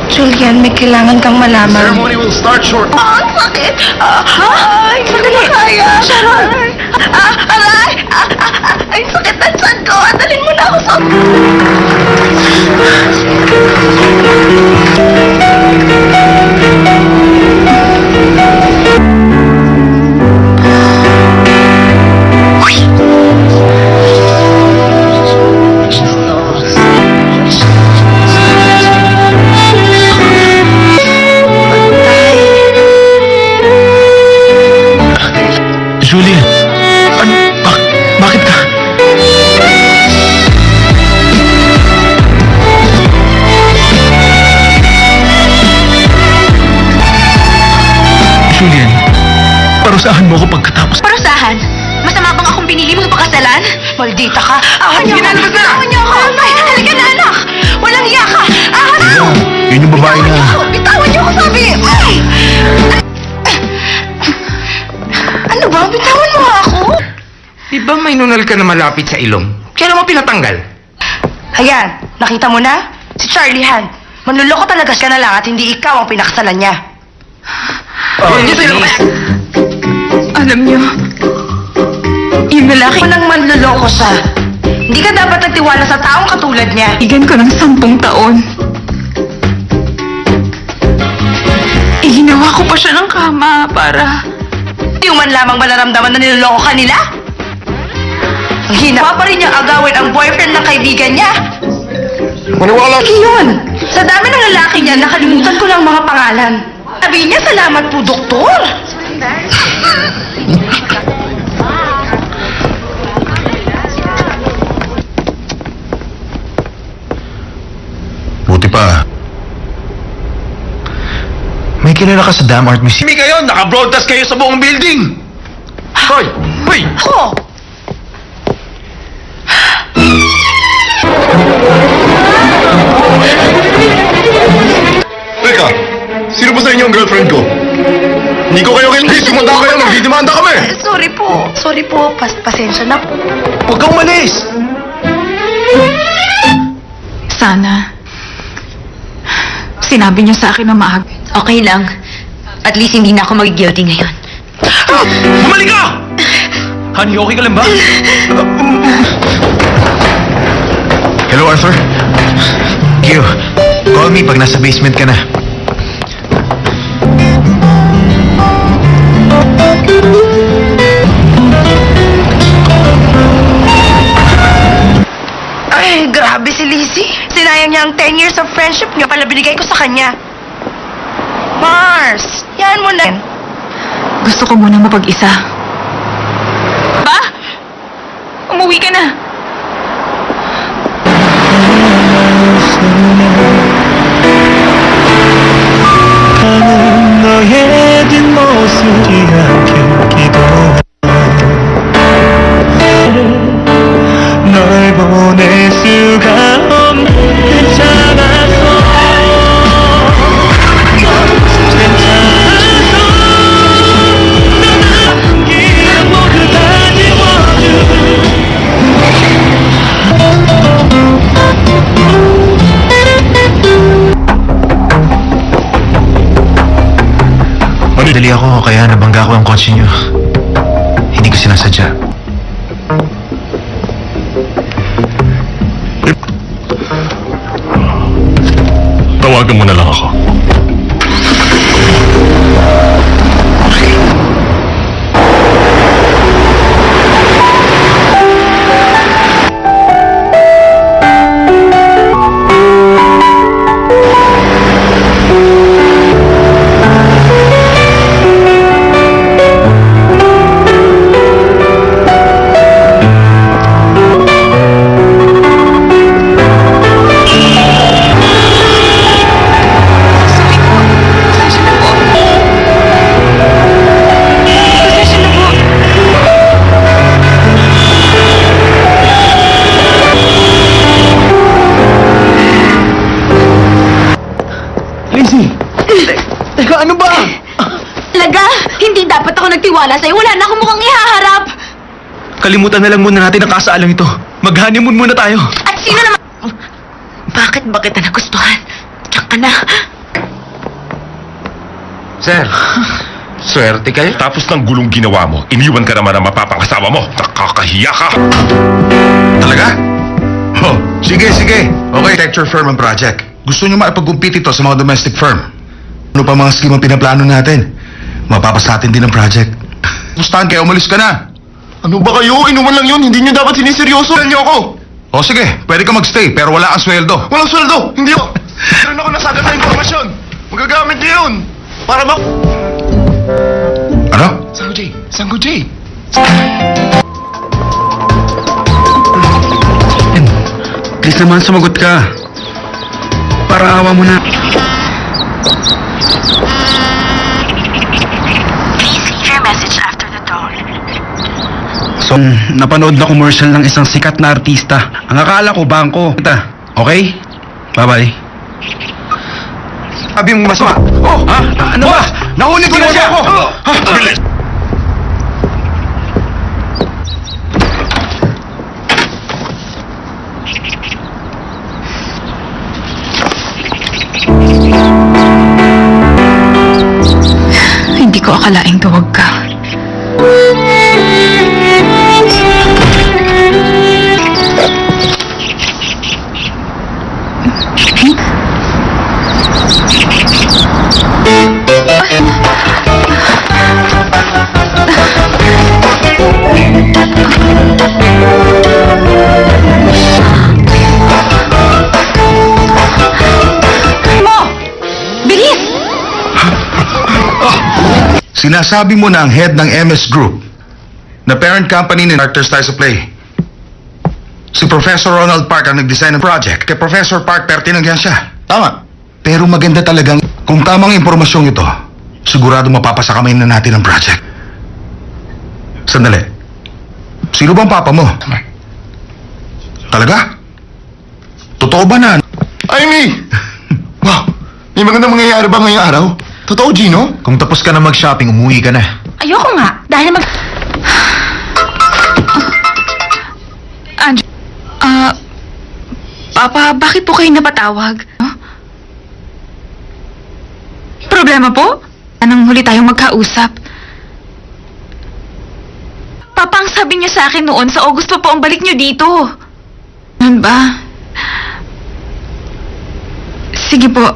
Julian, may kailangan kang malaman. Ceremony will start shortly. Ang sakit! Ay, sandali! Kaya! Sharon! Aray! Ay, sakit na tiyan ko! Dalhin mo na ako sa... Julian! Ano? Bakit ka? Julian, parusahan mo ako pagkatapos. Parusahan? Masama bang akong pinili mong pakasalan? Maldita ka! Ahan niyo ako! Ahan niyo ako! Ay, halika na, anak! Walang iya ka! Ahan niyo! Yun yung babae na... Bitawan niyo ako, sabi! Ay! Ano ba? Bitawan mo nga ako! Di ba may Nunal ka na malapit sa ilong? Kailan mo pinatanggal? Ayan, nakita mo na? Si Charlie Han. Manluloko talaga siya na lang at hindi ikaw ang pinakasalan niya. Alam niyo, yung lalaki... Walang manluloko siya. Hindi ka dapat nagtiwala sa taong katulad niya. Igan ko ng 10 taon. Iginawa ko pa siya ng kama para... Hindi man lamang ba naramdaman na niloloko ka nila? Ang hinawa pa rin niyang agawin ang boyfriend ng kaibigan niya. Maniwala! Yun! Sa dami ng lalaki niya, nakalimutan ko lang mga pangalan. Sabi niya, salamat po, doktor! Buti pa. May kilala ka sa Dam Art Museum. Hindi kayo! Naka-broadcast kayo sa buong building! Hoy! Hoy! Ako! Teka, sino ba sa inyo ang girlfriend ko? Hindi ko kayo kailangan. Sumanda kayo, magdidemanda kami! Sorry po. Sorry po. Pasensya na po. Huwag kang malis! Sana. Sinabi niyo sa akin na maaga. Okay lang. At least hindi na ako mag-guilty ngayon. Bumalik ka! Honey, okay ka lang ba? Hello, Arthur. Q, call me pag nasa basement ka na. Ay, grabe si Lizzie. Sinayang niya ang 10 years of friendship niya pala binigay ko sa kanya. Mars, yan mo na. Gusto ko muna mapag-isa. Ba? Umuwi ka na. 가는 너의 뒷모습이 않길 기도해 널 보낼 수가 없는 괜찮아서 괜찮아서 난 기억 모두 다 지워줘 Dali ako, kaya nabangga ko ang kotse niyo. Hindi ko sinasadya. Tawagan mo na lang ako. Laga, hindi dapat ako nagtiwala sa'yo. Wala na akong mukhang ihaharap. Kalimutan na lang muna natin ang kasaalang ito. Mag-honeymoon muna tayo. At sino naman... Bakit ba kita nagustuhan? Diyan ka na. Sir, swerte kayo. Tapos ng gulong ginawa mo, iniwan ka naman ang mapapangasawa mo. Nakakahiya ka. Talaga? Oh, sige. Okay, architecture firm ang project. Gusto niyo maipag-compete ito sa mga domestic firm. Ano pa mga scheme ang pinaplano natin? Mapapas natin din ang project. Gustahan kaya umalis ka na. Ano ba kayo? Inuman lang yun. Hindi niyo dapat siniseryoso. Saan niyo ako? O sige, pwede ka magstay pero wala kang sweldo. Walang sweldo! Hindi ako! Meron ako nasagad na informasyon! Magagamit niyo yun! Para ma... Ano? Sango J! Please naman sumagot ka. Para awa mo na. Please leave your message after the tone. So, napanood na commercial ng isang sikat na artista. Ang akala ko, bangko. Okay? Bye-bye. Sabi mong masama. Oh! Ha? Ano ba? Nahuli ko na siya! Bilis! Hindi ko akalaing tawag ka. Bilis! Sinasabi mo na ang head ng MS Group na parent company ni Arthur Styles of Play. Si Professor Ronald Park ang nag-design ng project. Kay Professor Park pertinagyan siya. Tama. Pero maganda talagang kung tamang impormasyong ito, sigurado mapapasa kamay na natin ang project. Sandali. Sino bang papa mo? Talaga? Totoo ba na? Amy! Wow! May magandang mangyayari ba ngayong araw? Totoo, Gino? Kung tapos ka na mag-shopping, umuwi ka na. Ayoko nga. Dahil Papa, bakit po kayo napatawag? Huh? Problema po? Anong huli tayong magkausap? Papa, ang sabi niyo sa akin noon, sa August pa po ang balik niyo dito. Ano ba? Sige po.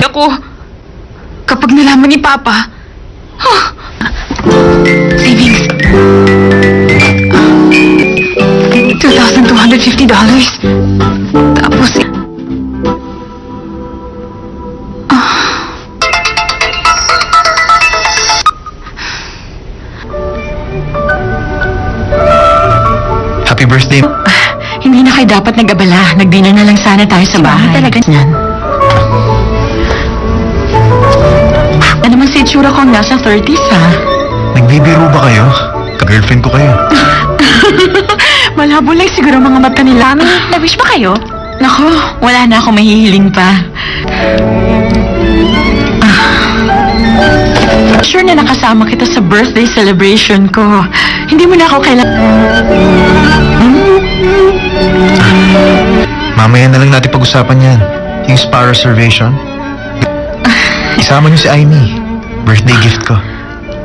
Ako, kapag nalaman ni Papa, savings. $2,250. Tapos, Happy birthday. hindi na kayo dapat nag-abala. Nag-dinner na lang sana tayo sa bahay. Talaga yan. Ano naman si itsura ko nasa 30s, ha? Nagbibiro ba kayo? Girlfriend ko kayo. Malabo lang siguro mga mata nila. Na-wish ba kayo? Nako, wala na akong mahihiling pa. Sure na nakasama kita sa birthday celebration ko. Hindi mo na ako kailangan... Mamaya na lang natin pag-usapan yan. Yung spa reservation. Isama niyo si Aimee. Birthday gift ko.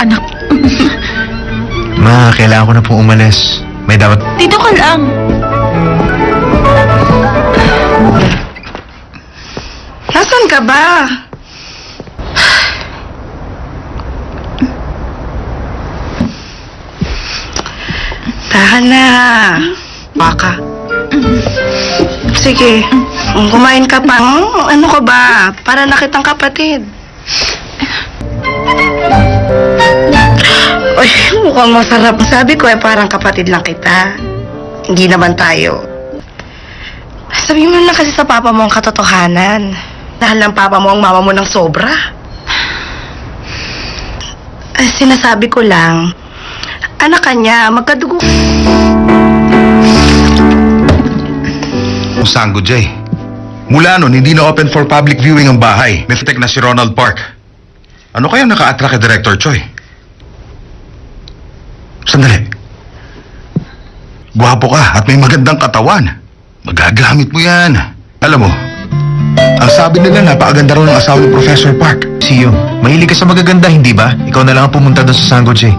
Anak, Ma, kailangan ko na pong umalis. May dapat... dito ka lang. Nasaan ka ba? Tahan na. Baka. Sige. Kumain ka pa. Ano ka ba? Para na kitang kapatid. Uy, mukhang masarap. Sabi ko parang kapatid lang kita. Hindi naman tayo. Sabi mo lang kasi sa papa mo ang katotohanan. Dahil ng papa mo ang mama mo ng sobra. Sinasabi ko lang, anak ka niya, magkadugo. Sanggo, Jay. Mula nun, hindi na open for public viewing ang bahay. May fitek na si Ronald Park. Ano kaya naka-attract kay Director Choi? Sandali. Gwapo ka at may magandang katawan. Magagamit mo yan. Alam mo, ang sabi nila napakaganda raw ng asawa ni Professor Park. Siyo, mahilig ka sa magaganda, hindi ba? Ikaw na lang ang pumunta doon sa Sanggo, Jay.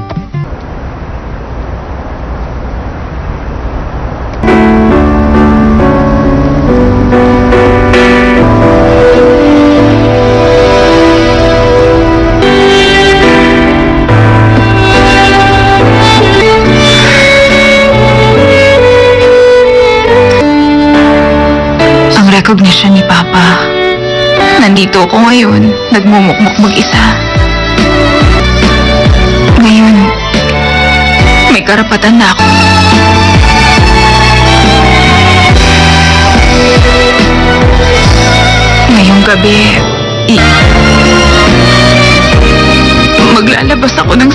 Recognition ni Papa. Nandito ako ngayon, nagmumukmuk mag-isa. Ngayon, may karapatan na ako. Ngayong gabi, maglalabas ako ng...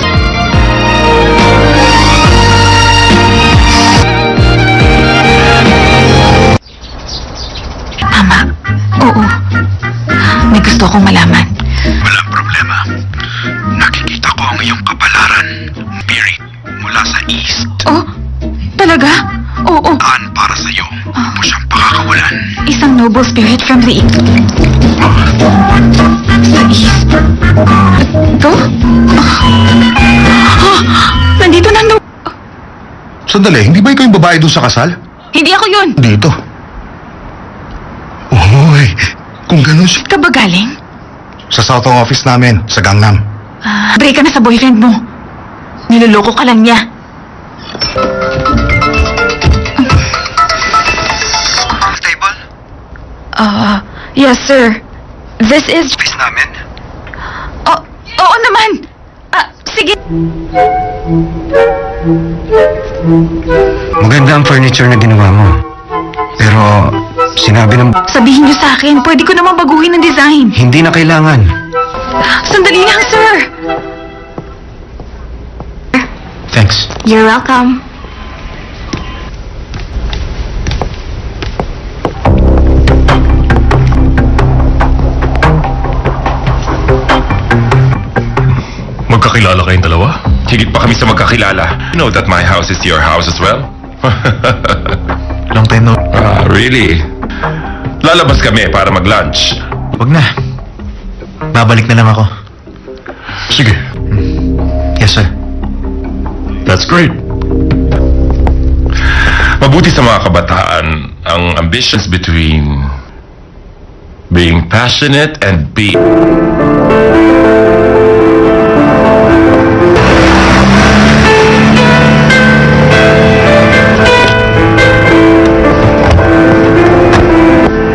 Tama. Oo. May gusto akong malaman. Walang problema. Nakikita ko ang iyong kapalaran. Spirit mula sa East. Oh? Talaga? Oo. Daan para sa'yo. Huwag mo siyang pakakawalan. Isang noble spirit from the East. Sa East? Ito? Nandito na Sandali, hindi ba ikaw yung babae doon sa kasal? Hindi ako yun. Dito. Uy, kung ganun siya. Ka ba galing? Sa Southong office namin, sa Gangnam. Break ka na sa boyfriend mo. Niloloko ka lang niya. Table? Yes, sir. This is... Office namin? Oh, oo naman. Sige. Maganda ang furniture na ginawa mo. Pero, sinabi ng... Sabihin niyo sa akin, pwede ko naman baguhin ang design. Hindi na kailangan. Sandali lang, sir. Thanks. You're welcome. Magkakilala kayong dalawa? Higit pa kami sa magkakilala. You know that my house is your house as well? Long time no... Really? Lalabas kami para mag-lunch. Wag na. Babalik na lang ako. Sige. Yes, sir. That's great. Mabuti sa mga kabataan ang ambitions between being passionate and being...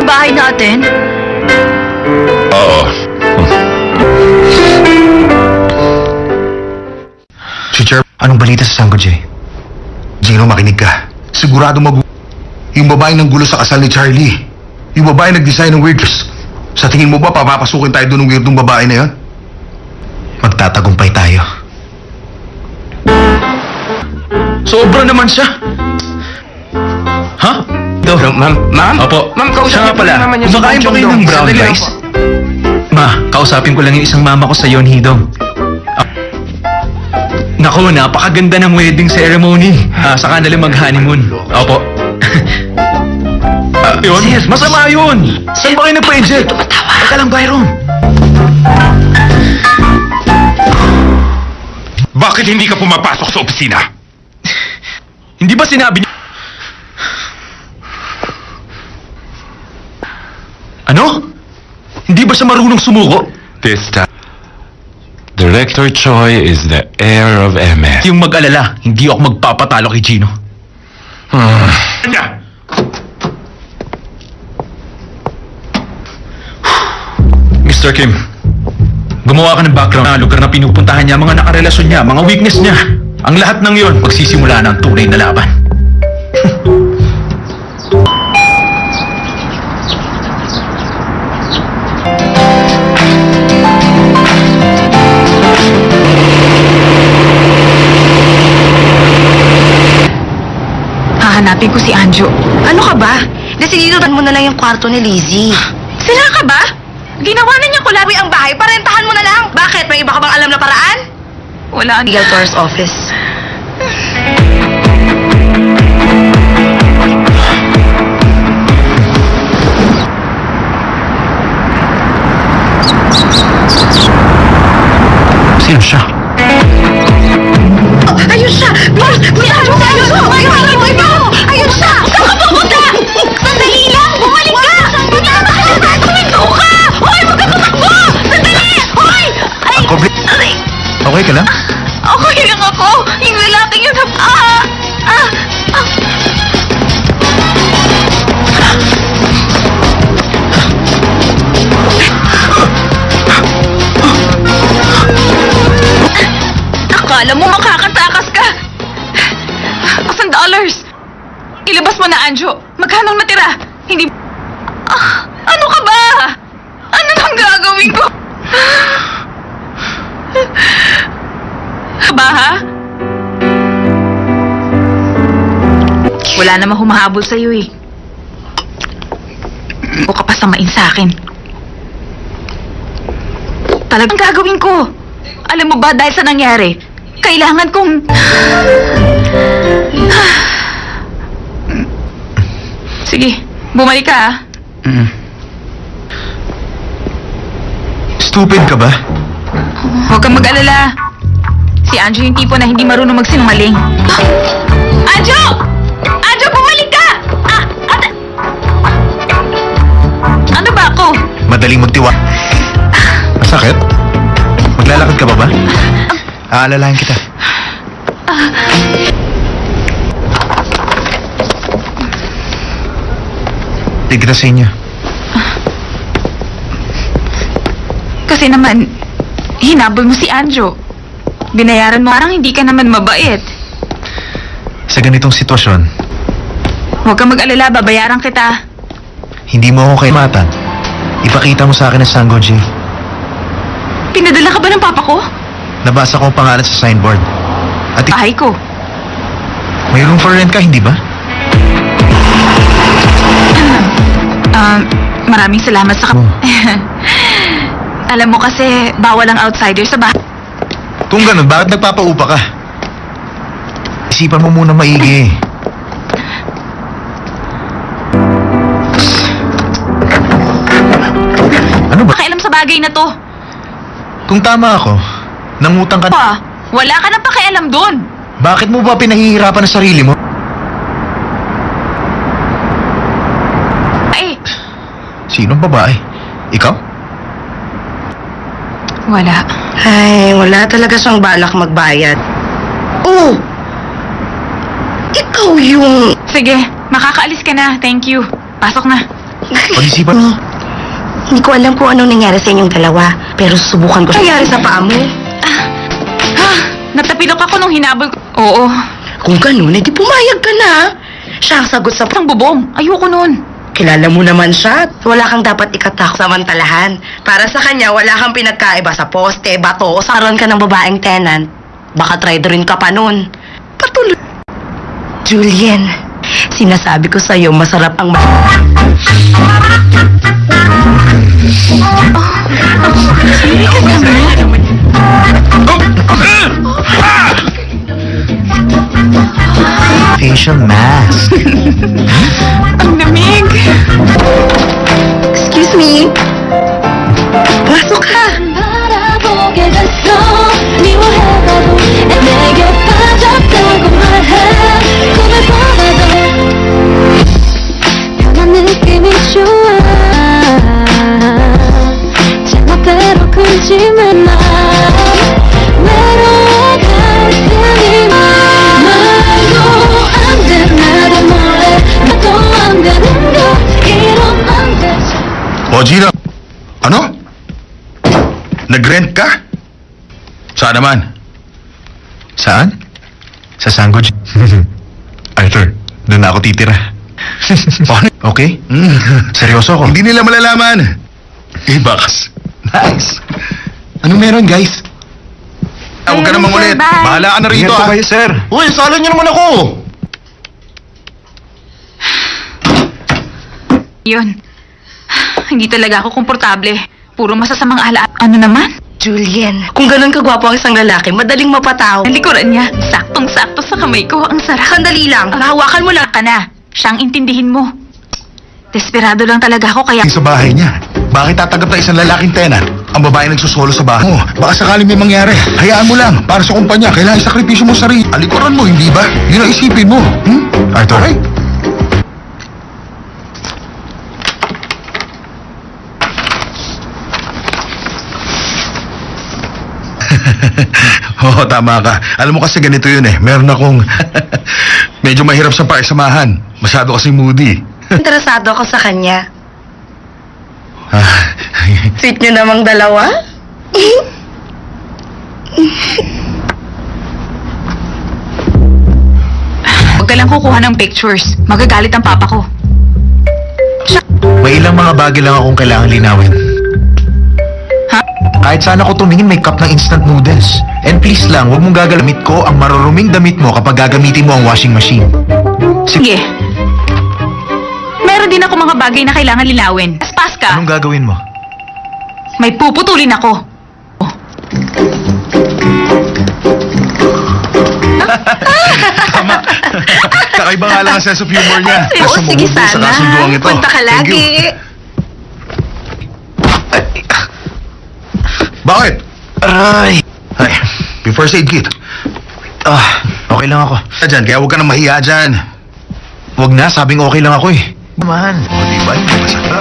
Bahay natin? Oo. Teacher, anong balita sa Sango J? Gino, makinig ka. Sigurado yung babae ng gulo sa kasal ni Charlie. Yung babae nag-design ng weird dress. Sa tingin mo ba papapasukin tayo doon ng weirdong babae na yon? Magtatagumpay tayo. Sobra naman siya. Ha? Ito. Ma'am? Opo. Ma'am, Siya nga kausapin pala. po naman niya si Kumakain ba Bong kayo Chong ng Dong? brown Sandali lang rice? po. Ma, kausapin ko lang yung isang mama ko sa Yon Hidong. Naku, napakaganda ng wedding ceremony. Saka nila mag-honeymoon. Opo. Yun? Masama yun! Saan ba kayo nagpa-inject? Teka lang, Byron. Bakit hindi ka pumapasok sa opisina? Hindi ba sinabi niyo... Ano? Hindi ba siya marunong sumuko? This time, Director Choi is the heir of MS. Yung mag-alala, hindi ako magpapatalo kay Gino. Kanya! Mr. Kim, gumawa ka ng background na lugar na pinupuntahan niya, mga nakarelasyon niya, mga weakness niya. Ang lahat ng yon, magsisimula na ang tunay na laban. Hahanapin ko si Anjo. Ano ka ba? Desididotan mo na lang yung kwarto ni Lizzie. Sila ka ba? Ginawa na niya kulawi Ang bahay, parentahan mo na lang! Bakit? May iba ka bang alam na paraan? Wala. Legal Tour's office. Sino siya? Ayun siya! Bilis! Bilis! Ayun siya! Ayun siya! Saan ka pupunta? Sandali lang! Bumalik ka! Tama ka na! Tuminto ka! Hoy! Huwag ka tumakbo! Sandali! Hoy! Ay! Aray! Okay ka lang? Okay lang ako! Yung lalaking yun Akala mo makakatakas ka! $1,000! Ilabas mo na, Anjo! Magkano natira? Hindi... ano ka ba? Ano nang gagawin ko? Ba, ha? Wala namang humahabol sa'yo eh. O ka pa samain sa akin. Talagang gagawin ko. Alam mo ba dahil sa nangyari, kailangan kong... Sige, bumalik ka ah. Stupid ka ba? Huwag kang mag-alala. Si Anjo yung tipo na hindi marunong magsinungaling. Anjo! Anjo, bumalik ka! Ano ba ako? Madaling magtiwa. Masakit? Maglalakad ka ba ba? Aalalahan kita. Hindi kita sa inyo. Kasi naman, hinabol mo si Anjo. Binayaran mo, parang hindi ka naman mabait. Sa ganitong sitwasyon, Huwag kang mag-alala, babayaran kita. hindi mo ako kaimatan. Ipakita mo sa akin ang Sango J. Pinadala ka ba ng papa ko? Nabasa ko ang pangalan sa signboard. At Bahay ko. may room for rent ka, hindi ba? Maraming salamat sa... Oh. Alam mo kasi, bawal ang outsider sa bahay. Kung ganun, bakit nagpapaupa ka? Isipan mo muna maigi. Ano ba? Pakialam sa bagay na to. Kung tama ako, nangutang ka na. Wala ka nang pakialam doon. Bakit mo ba pinahihirapan ang sarili mo? Sinong babae? Ikaw? Wala. Ay, wala talaga siyang balak magbayad. Oh! Ikaw yung... Sige, makakaalis ka na. Thank you. Pasok na. Pag-isipan mo. Hindi ko alam kung anong nangyari sa inyong dalawa, pero susubukan ko siya. Nangyari sa paa mo? Natapilok ako nung hinabol ko. Oo. Kung ganun, edi pumayag ka na. Siya ang sagot sa... Isang bubong. Ayoko nun. Kilala mo naman siya. Wala kang dapat ikatak samantalahan. Para sa kanya, wala kang pinagkaiba sa poste, bato, o saron ka ng babaeng tenant. Baka try rin ka pa nun. Patuloy. Julian, sinasabi ko sa'yo, masarap ang... Facial mask. Ang lamig. Excuse me? Pasok ka. 바라보게 됐어 미워해봐도 내게 빠졌다고 말해 꿈을 보아도 변한 느낌이 좋아 제멋대로 굴지만 마 외로워갈 테니 말도 안돼 나를 몰래 나도 안 되는 거 이러면 안 되지 O, Gina. Ano? Nag-rent ka? Saan naman? Saan? Sa Sanggo. Arthur, doon na ako titira. Okay? Seryoso ako. Hindi nila malalaman. Bakas. Nice. Ano meron, guys? Huwag ka namang ulit. Bye. Bahala ka na rito, Ingat po ah. kayo, sir. Uy, salo niyo naman ako. Yun. Hindi talaga ako komportable. Puro masasamang ala. Ano naman? Julian, kung ganun kagwapo ang isang lalaki, madaling mapataw. Ang likuran niya. Saktong-sakto sa kamay ko. Ang sarap. Sandali lang, nahawakan mo lang. Ka na. Siyang intindihin mo. Desperado lang talaga ako kaya... Sa bahay niya. Bakit tatanggap na isang lalaking tenant? Ang babae nagsusolo sa bahay mo. Baka sakaling may mangyari. Hayaan mo lang. Para sa kumpanya, kailangan isakripisyo mo sarili. Alikuran mo, hindi ba? Yun ang isipin mo. Arthur? Okay? Oo, tama ka. Alam mo kasi ganito yun eh. Meron akong... medyo mahirap sa pakisamahan. Masyado kasi moody. Interesado ako sa kanya. Ah, Sweet nyo namang dalawa? Huwag ka lang kukuha ng pictures. Magagalit ang papa ko. May ilang mga bagay lang akong kailangan linawin. Ha? Kahit sana ko tumingin may cup ng instant noodles. And please lang, huwag mong gagalamit ko ang maruruming damit mo kapag gagamitin mo ang washing machine. Sige. Meron din ako mga bagay na kailangan linawin. Paspas ka. Anong gagawin mo? May puputulin ako. Tama. Kakaiba nga lang ang sense of humor niya. Oo, Nasa sige bumubuo sa sana. kasunduang ito. Punta ka Thank lagi. you. Bakit? Aray. Ay, before first aid kit. Okay lang ako. Dyan, kaya huwag ka nang mahiya dyan. Huwag na, sabing okay lang ako eh. Man. O, diba? Hindi masakta.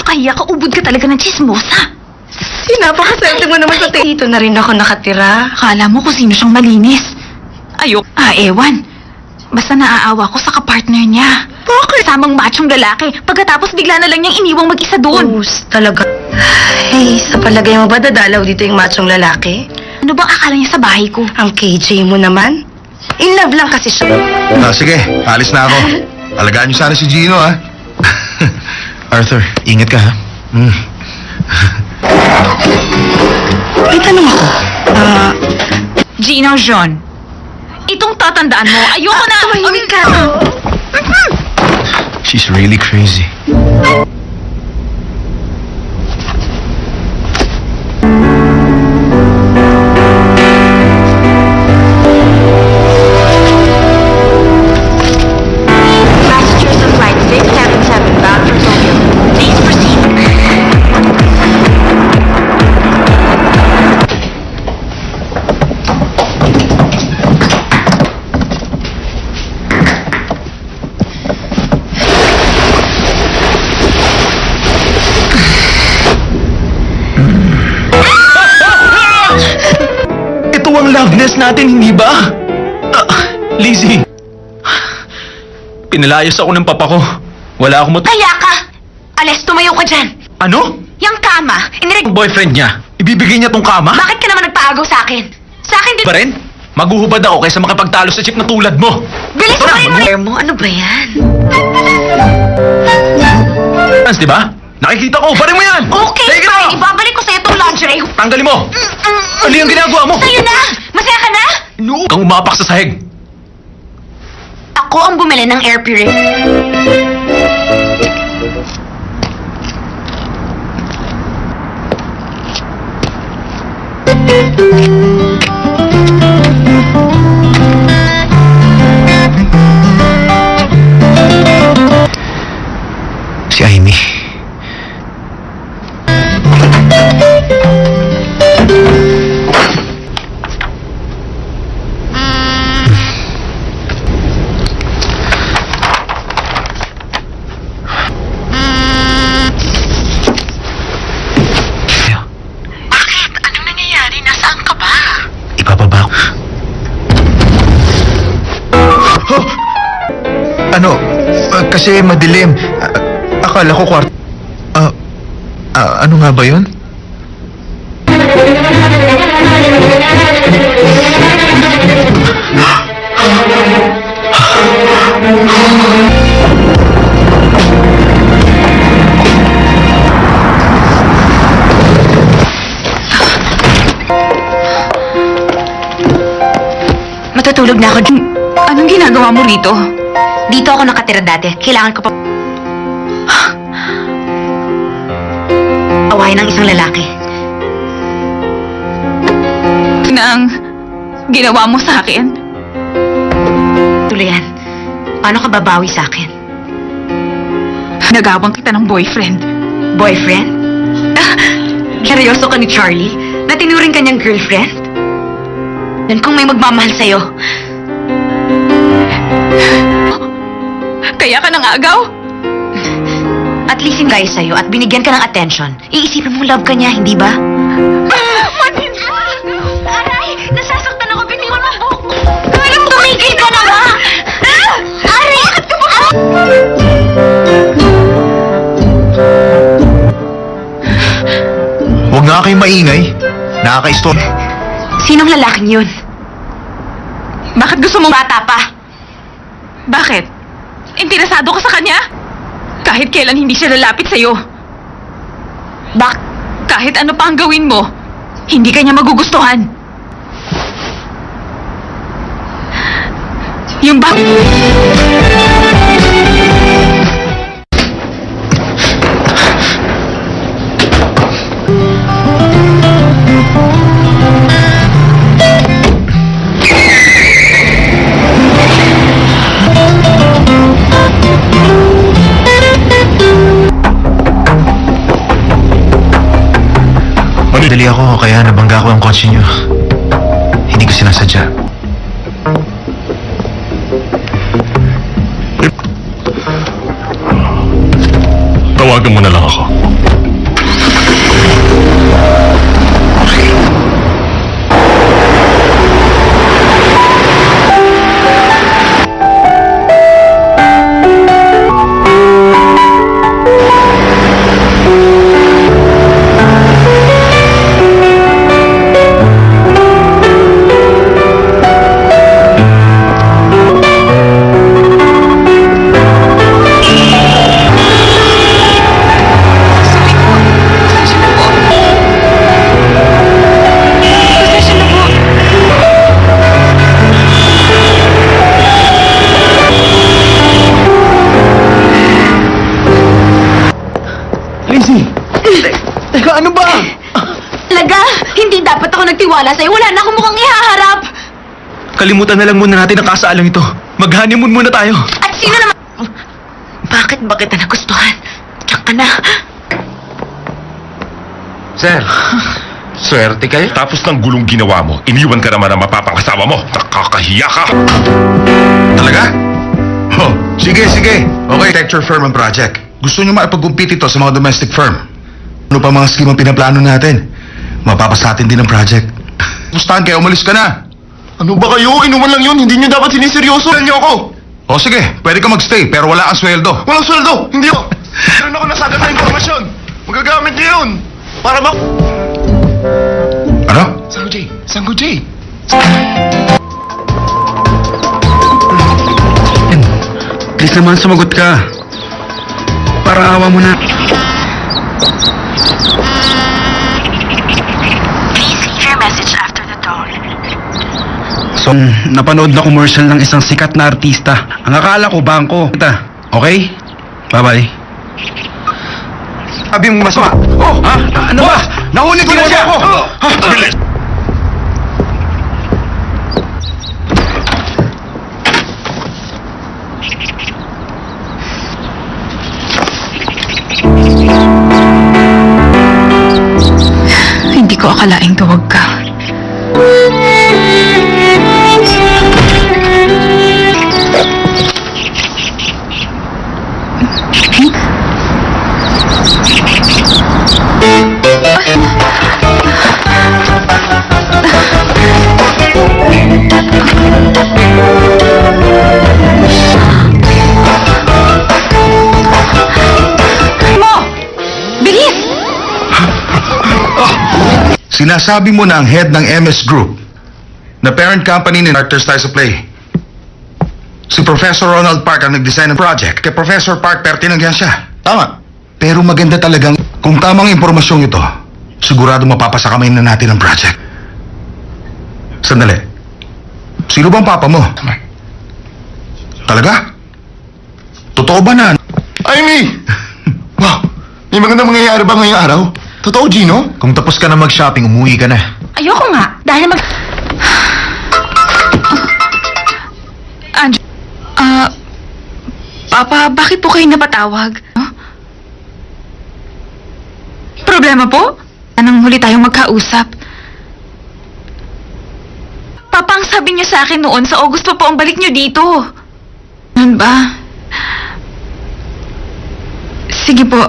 Kaya ka ubod ka talaga ng chismosa. Napakaswerte mo naman sa dito na rin ako nakatira. Akala mo kung sino siyang malinis. Ayok. Ewan. Basta naaawa ko sa kapartner niya. Bakit? Samang machong lalaki. Pagkatapos bigla na lang niyang iniwang mag-isa doon. Talaga. Ay, sa palagay mo ba dadalaw dito yung machong lalaki? Ano bang akala niya sa bahay ko? Ang KJ mo naman? In love lang kasi siya. Sige, alis na ako. Alagaan niyo sana si Gino, ha? Arthur, ingat ka, ha? May tanong ako. Gino John. Itong tatandaan mo, ayoko na! Tumahimik ka. She's really crazy. Passengers on flight 677 bound for Tokyo. Please proceed. love nest natin, hindi ba? Lizzie. Pinalayas ako ng papa ko. Wala akong Kaya ka! Ales, tumayo ka dyan! Ano? Yung kama, Ang boyfriend niya. Ibibigay niya tong kama? Bakit ka naman nagpaagaw sa akin? Sa akin din... Ba rin? Maguhubad ako kaysa makipagtalo sa chick na tulad mo. Bilis mo rin mo! Ano ba yan? Di ba? Nakikita ko, parin mo yan! Okay, Take it fine. off! Ibabalik ko sa'yo itong lingerie. Tanggalin mo! Ano yung ginagawa mo? Sa'yo na! Masaya ka na? Inuuk kang umapak sa sahig. Ako ang bumili ng air purifier. Si Amy. Bakit? Anong nangyayari? Nasaan ka ba? Ibababa ko. Ano? Kasi madilim. Akala ko kwarto. Ano nga ba yun? Matutulog na ako. Anong ginagawa mo rito? Dito ako nakatira dati. Kailangan ko pa... awayan ng isang lalaki. Nang ginawa mo sa akin? Tuluyan, paano ka babawi sa akin? Nagawang kita ng boyfriend. Boyfriend? Seryoso ka ni Charlie? Na tinuring ka niyang girlfriend? Then kung may magmamahal sa'yo... Kaya ka nang agaw? At least yung guy sa'yo at binigyan ka ng attention. Iisipin mo love ka niya, hindi ba? Aray! Nasasaktan ako. Biniwan mo ang buhok mo. Alam, tumigil ka na ba? Aray! Bakit ka ba? Huwag nga kayong maingay. Nakaka-istor. Sinong lalaking yun? Bakit gusto mong bata pa? Bakit? Interesado ka sa kanya? Kahit kailan hindi siya lalapit sa'yo. Kahit ano pa ang gawin mo, hindi ka niya magugustuhan. Yung Dali ako, kaya nabangga ko ang kotse niyo. Hindi ko sinasadya. Tawagan mo na lang ako. Teka, ano ba? Talaga, hindi dapat ako nagtiwala sa'yo. Wala na akong mukhang ihaharap. Kalimutan na lang muna natin ang kasaalang ito. Mag-honeymoon muna tayo. At sino naman... Bakit ba kita nagustuhan? Diyan ka na. Sir, swerte kayo. Tapos ng gulong ginawa mo, iniwan ka naman ang mapapangasawa mo. Nakakahiya ka. Talaga? Oh, sige. Okay, architecture firm ang project. Gusto nyo maipag-compete ito sa mga domestic firm. Ano pa mga scheme ang pinaplano natin? Mapapasa natin din ang project. Pustahan kaya umalis ka na. Ano ba kayo? Inuman lang yun. Hindi nyo dapat siniseryoso. Yan niyo ako. O sige, pwede ka magstay pero wala kang sweldo. Walang sweldo. Hindi ako. Meron ako nasagad na informasyon. Magagamit niyo yun. Para Ano? Sango J. Please naman sumagot ka. Para awa mo na. Please leave your message after the tone. So, napanood na commercial ng isang sikat na artista. Ang akala ko, bangko. Okay? Bye-bye. Sabi mo masama. Oh! Ha? Ano ba? Nahuli ko na siya! Bilis! Hindi ko akalaing tawag ka. Mo! Bilis! Sinasabi mo na ang head ng MS Group na parent company ni Arthur Stars of Play. Si Professor Ronald Park ang nag-design ng project. Kay Professor Park, pero tinanggihan siya. Tama. Pero maganda talagang, kung tamang impormasyong ito, sigurado mapapasa kamay na natin ang project. Sandali. Sino bang papa mo? Talaga? Totoo ba na? Amy! Wow! May magandang mangyayari ba ngayong araw? Totoo, Gino? Kung tapos ka na mag-shopping, umuwi ka na. Ayoko nga. Dahil Papa, bakit po kayo napatawag? Huh? Problema po? Anong huli tayong magkausap? Papa, ang sabi niyo sa akin noon, sa August pa po ang balik niyo dito. Ano ba? Sige po.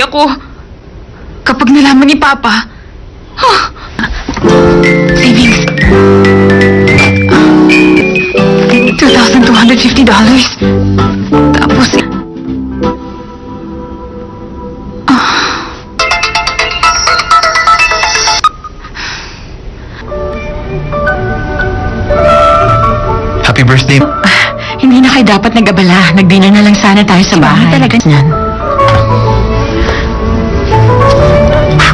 Ako, kapag nalaman ni Papa, savings. $2,250. Tapos, Happy birthday. hindi na kayo dapat nag-abala. Nag-dinner na lang sana tayo sa bahay. Talaga niyan.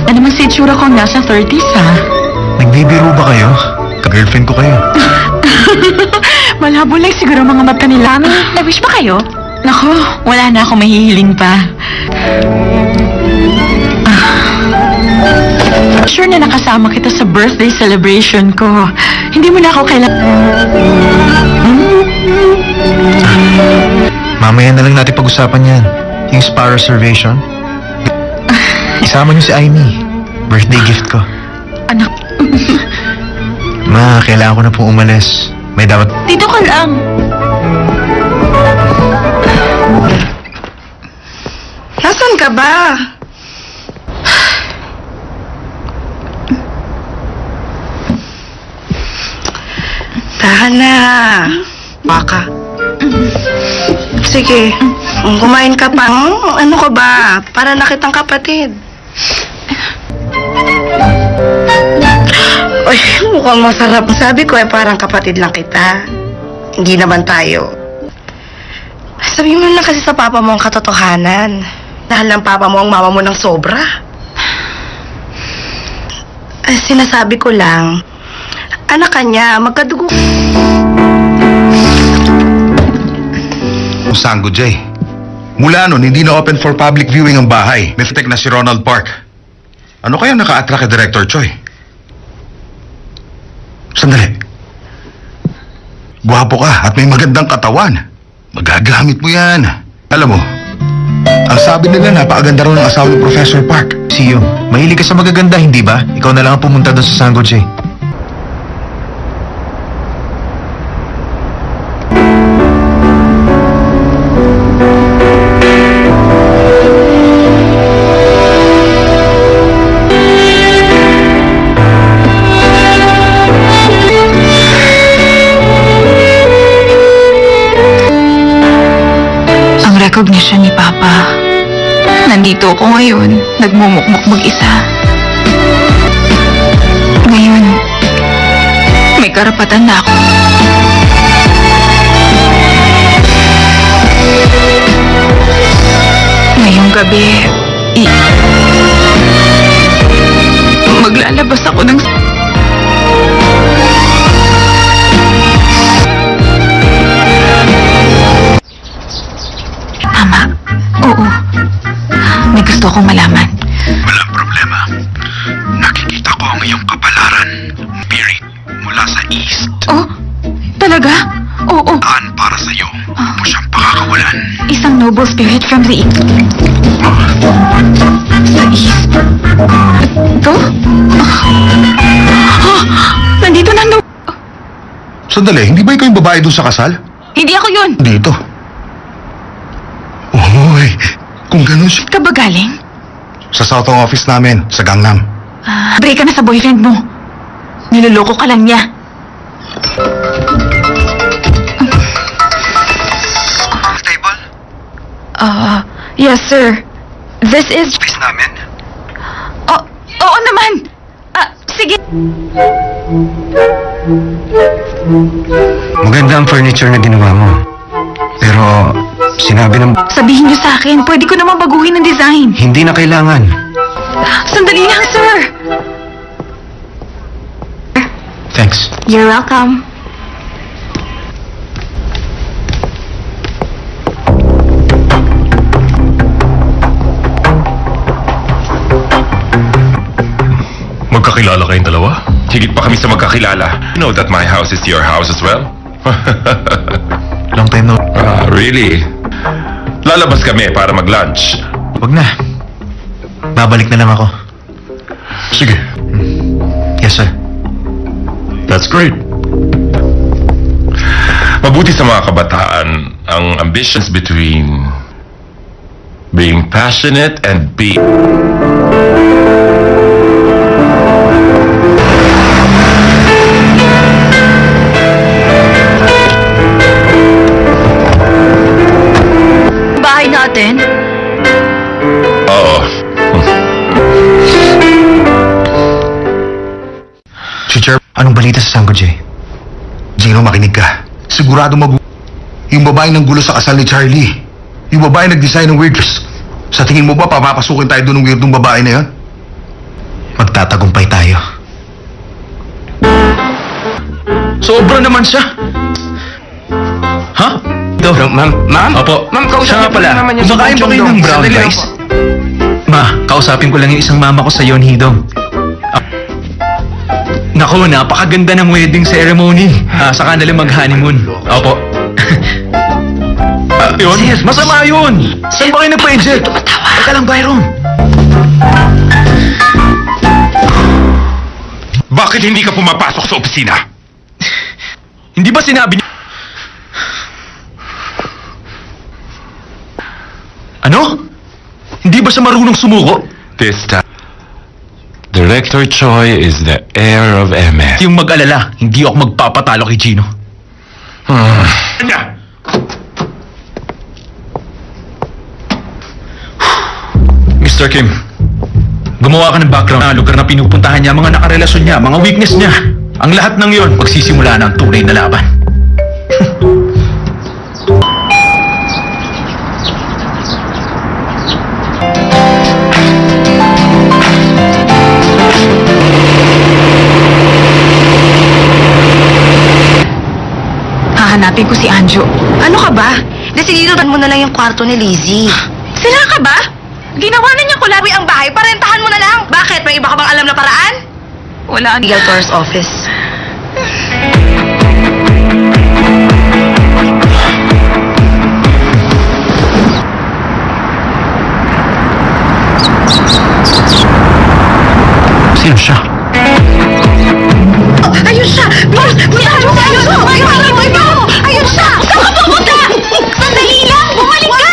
Ano naman si itsura ko nasa 30s, ha? Nagbibiro ba kayo? Ka-girlfriend ko kayo. Malabo lang siguro mga mata nila. Nag-wish ba kayo? Nako, wala na akong mahihiling pa. Sure na nakasama kita sa birthday celebration ko. Hindi mo na ako kailangan... Mamaya na lang natin pag-usapan yan. Yung spa reservation. Isama niyo si Amy. Birthday gift ko. Anak, Ma, kailangan ko na pong umalis. May dapat... dito ka lang. Nasaan ka ba? Tahan na. Baka. Sige, kumain ka pa. Ano ka ba? Para na kitang kapatid. Uy, mukhang masarap. Sabi ko parang kapatid lang kita. Hindi naman tayo. Sabi mo lang kasi sa papa mo ang katotohanan. Dahil ng papa mo ang mama mo ng sobra. Sinasabi ko lang, anak ka niya, magkadugo. Sango J. Mula nun, hindi na open for public viewing ang bahay. May fitek na si Ronald Park. Ano kaya naka-attract kay Director Choi? Sandali. Gwapo ka at may magandang katawan. Magagamit mo yan. Alam mo, ang sabi nila napakaganda raw ng asawa ni Professor Park. Siyo, mahilig ka sa magaganda, hindi ba? Ikaw na lang ang pumunta doon sa Sango J. recognition ni Papa. Nandito ako ngayon, nagmumukmuk mag-isa. Ngayon, may karapatan na ako. Ngayong gabi, maglalabas ako ng... Tama. Oo. May gusto akong malaman. Walang problema. Nakikita ko ang iyong kapalaran. Spirit mula sa east. Oh? Talaga? Oo. Daan para sa'yo. Huwag mo siyang pakakawalan. Isang noble spirit from the east. Sa east? Ito? Nandito na Sandali, hindi ba ikaw yung babae doon sa kasal? Hindi ako yun. Dito. Uy, kung ganun siya. Ka ba galing? Sa Southong office namin, sa Gangnam. Break ka na sa boyfriend mo. Niloloko ka lang niya. Stable? Yes, sir. This is... Office namin? Oh, oo naman. Sige. Maganda ang furniture na ginawa mo. Pero sinabi ng... Sabihin niyo sa akin, pwede ko naman baguhin ang design. Hindi na kailangan. Sandali lang, sir. Thanks. You're welcome. Magkakilala kayong dalawa? Higit pa kami sa magkakilala. You know that my house is your house as well? Long time no. Really? Lalabas kami para mag-lunch. Wag na. Babalik na lang ako. Sige. Yes, sir. That's great. Mabuti sa mga kabataan ang ambitions between being passionate and being... Bahay natin? Oo. Si Chair, anong balita sa Sanggo J? Gino, makinig ka. Sigurado yung babae ng gulo sa kasal ni Charlie. Yung babae nag-design ng weird dress. Sa tingin mo ba, papapasukin tayo doon ng weirdong babae na yan? Magtatagumpay tayo. Sobra naman siya. Ha? Ito. Ma'am? Opo. Ma'am, kausapin Siya nga pala. ko naman yung si Kumakain ba Bong kayo Chong ng Dong? brown Sandali lang rice? Ma, kausapin ko lang yung isang mama ko sa Yonhidong. Naku, napakaganda ng wedding ceremony. Saka nila mag-honeymoon. Opo. Yun? Masama yun! Saan ba kayo nagpa-inject? Teka lang, Byron. Bakit hindi ka pumapasok sa opisina? Hindi ba sinabi niyo... Ano? Hindi ba siya marunong sumuko? This time, Director Choi is the heir of MS. Yung mag-alala, hindi ako magpapatalo kay Gino. Kanya! Mr. Kim, gumawa ka ng background na lugar na pinupuntahan niya, mga nakarelasyon niya, mga weakness niya. Ang lahat ng yon, magsisimula na ang tunay na laban. Hahanapin ko si Anjo. Ano ka ba? Desididoran mo na lang yung kwarto ni Lizzie. Sila ka ba? Ginawa na niya kulabi Ang bahay, parentahan mo na lang. Bakit? May iba ka bang alam na paraan? Wala. Legal Tour's office. Sino siya? Ayun siya! Boss! Ayun! Ayun siya! Saan ka pupunta? Sandali lang! Bumalik ka!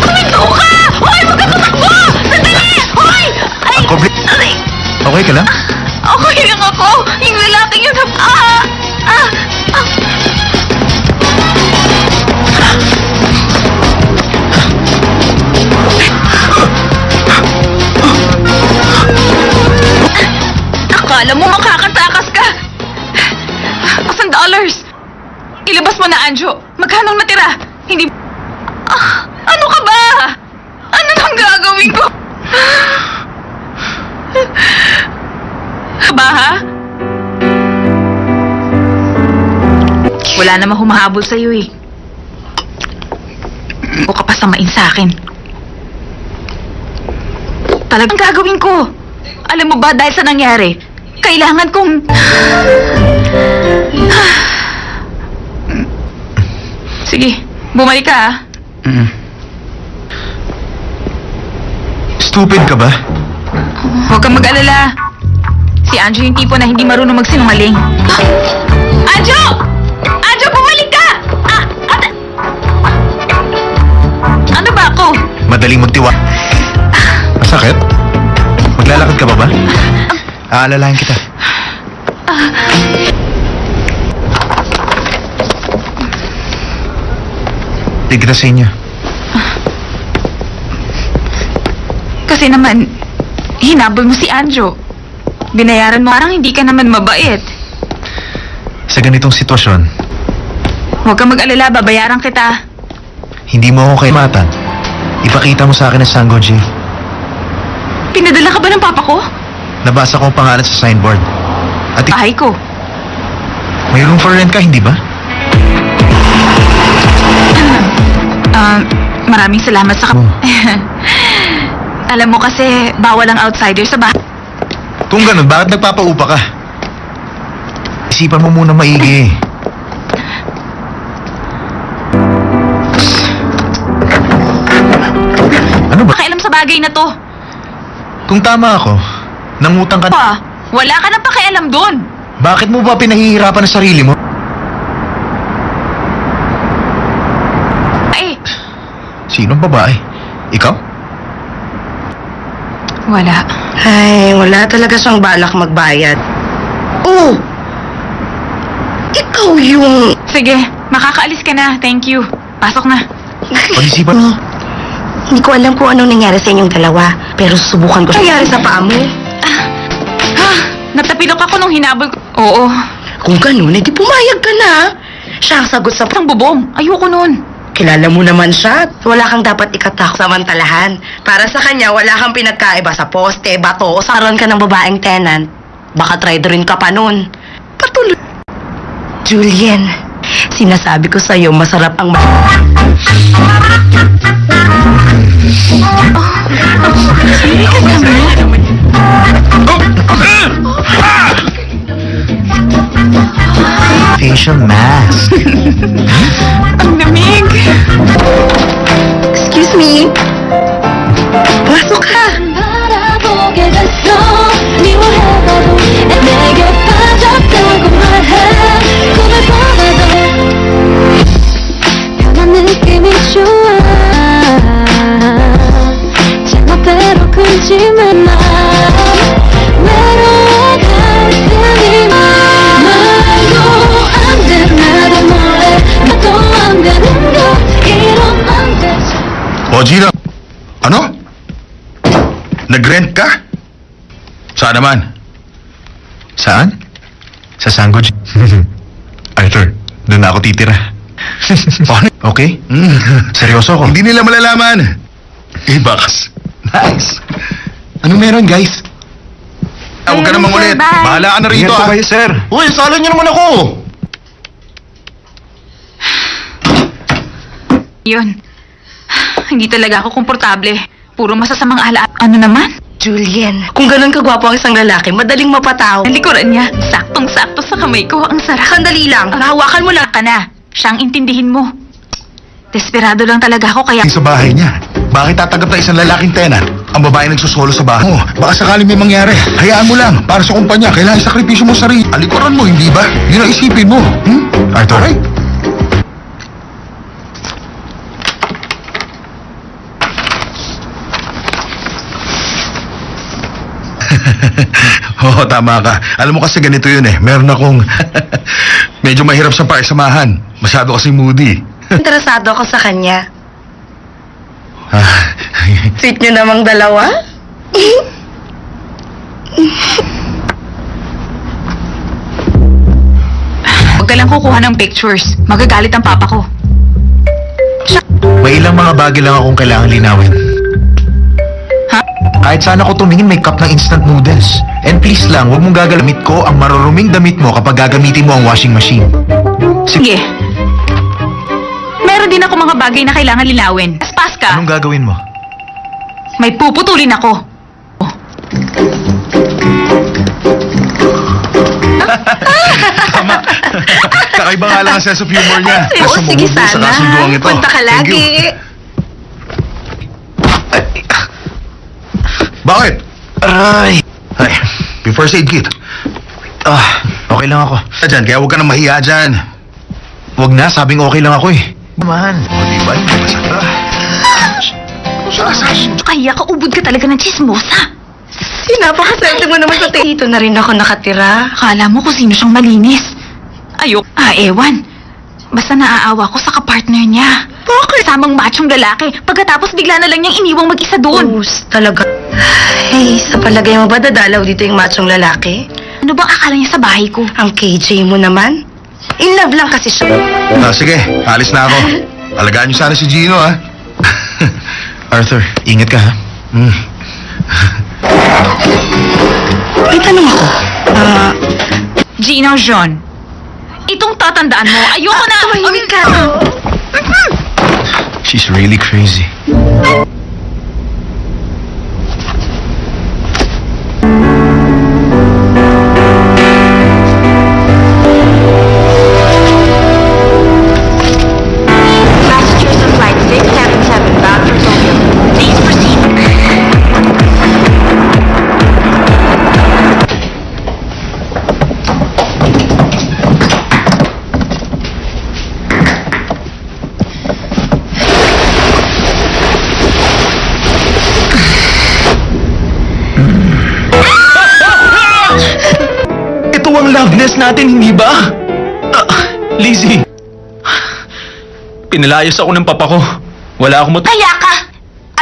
Kuminto ka! Hoy! Huwag ka tumakbo! Sandali! Hoy! Ay! Okay ka lang? Okay lang ako. Yung lalaking yun. Ilabas mo na, Anjo. Magkano natira? Hindi... ano ka ba? Ano nang gagawin ko? Ba, ha? Wala namang humahabol sa'yo eh. O ka pa samain sa akin. Talagang gagawin ko. Alam mo ba, dahil sa nangyari, kailangan kong... Sige, bumalik ka, ha? Stupid ka ba? Huwag kang mag-alala. Si Anjo yung tipo na hindi marunong magsinungaling. Anjo! Anjo, bumalik ka! Ano ba ako? Madaling magtiwa. Masakit? Maglalakad ka ba? Aalalahin kita. Hindi kita sa inyo. Kasi naman, hinabol mo si Anjo. Binayaran mo, parang hindi ka naman mabait. Sa ganitong sitwasyon, Huwag kang mag-alala, babayaran kita. hindi mo ako kaimatan. Ipakita mo sa akin ang Sangoji. Pinadala ka ba ng papa ko? Nabasa ko ang pangalan sa signboard. At Bahay ko. may room for rent ka, hindi ba? Maraming salamat sa... Oh. Alam mo kasi, bawal ang outsider sa bahay. Kung ganun, bakit nagpapaupa ka? Isipan mo muna maigi. Ano ba? Pakialam sa bagay na to. Kung tama ako, nangutang ka Pa, wala ka nang pakialam doon. Bakit mo ba pinahihirapan ang sarili mo? Eh, Sinong babae? Ikaw? wala. Ay, wala talaga siyang balak magbayad. Oh! Ikaw yung... Sige, makakaalis ka na. Thank you. Pasok na. Pag-isipan mo. Hindi ko alam kung anong nangyari sa inyong dalawa, pero susubukan ko siya. Nangyari sa paa mo? Natapilok ako nung hinabol ko. Oo. Kung ganun, edi pumayag ka na. Siya ang sagot sa... Ang bubong. Ayoko nun. Kilala mo naman siya. Wala kang dapat ikatak samantalahan. Para sa kanya, wala kang pinagkaiba sa poste, bato, o saron ka ng babaeng tenant. Baka try rin ka pa nun. Patuloy. Julian, sinasabi ko sa'yo, masarap ang... Facial mask. Ang lamig. Excuse me? Pasok ka. 바라보게 됐어 미워해봐도 내게 빠졌다고 말해 꿈을 꿔봐도 변한 느낌이 좋아 제멋대로 굴지만 마 외로워갈 테니 말도 안돼 나도 몰래 나도 안 되는 거 이러면 안 되지 O, Gina. Ano? Nag-rent ka? Saan naman? Saan? Sa Sangoji. Arthur, doon na ako titira. Okay? Seryoso ako. Hindi nila malalaman. Bakas. Nice. Ano meron, guys? Huwag ka namang ulit. Bye. Bahala ka na rito, Ingat po ah. kayo, sir. Uy, salo niyo naman ako. Yun. Hindi talaga ako komportable. Puro masasamang ala. Ano naman? Julian, kung ganun kagwapo ang isang lalaki, madaling mapataw. Ang likuran niya, saktong-sakto sa kamay ko. Ang sarap. Sandali lang, hawakan mo lang. Ka na. Siyang intindihin mo. Desperado lang talaga ako kaya... Sa bahay niya. Bakit tatanggap na isang lalaking tenant? Ang babae nagsusolo sa bahay mo. Baka sakaling may mangyari. Hayaan mo lang. Para sa kumpanya, kailangan isakripisyo mo sarili. Alikuran mo, hindi ba? Yun ang isipin mo. Arthur? Okay? Oo, tama ka. Alam mo kasi ganito yun eh. Meron akong... medyo mahirap sa pakisamahan. Masyado kasi moody. Interesado ako sa kanya. Ah, Sweet niyo namang dalawa? Huwag ka lang kukuha ng pictures. Magagalit ang papa ko. May ilang mga bagay lang akong kailangan linawin. Ha? Kahit sana ko tumingin, may cup ng instant noodles. And please lang, huwag mong gagalamit ko ang maruruming damit mo kapag gagamitin mo ang washing machine. Sige. Meron din ako mga bagay na kailangan linawin. Aspas ka. Anong gagawin mo? May puputulin ako. Tama. Kakaiba nga lang ang sense of humor niya. Oo, sige Sa sana. kasunduang ito. Punta ka Thank you. lagi. Bakit? Aray! Ay, before first aid kit. Okay lang ako. Dyan, kaya huwag ka na mahiya dyan. Wag na, sabing okay lang ako eh. Man, o diba? Hindi masakta. Kaya ka ubod ka talaga ng chismosa. Napakaswerte mo naman sa dito na rin ako nakatira. Akala mo kung sino siyang malinis. Ayok. Ewan. Basta naaawa ko sa kapartner niya. Bakit? Samang machong lalaki. Pagkatapos bigla na lang niyang iniwang mag-isa doon. Talaga. Hey, sa palagay mo ba dadalaw dito yung machong lalaki? Ano bang akala niya sa bahay ko? Ang KJ mo naman? In love lang kasi siya. Sige, alis na ako. Alagaan niyo sana si Gino, ha? Arthur, ingat ka ha. May tanong ako. Gino John. Itong tatandaan mo, ayoko na! Tumahimik ka. She's really crazy. Passengers of Flight 677 bound for Tokyo, please proceed. Ito ang loveness natin, hindi ba? Lizzie. Pinalayas ako ng papa ko. Wala akong Kaya ka!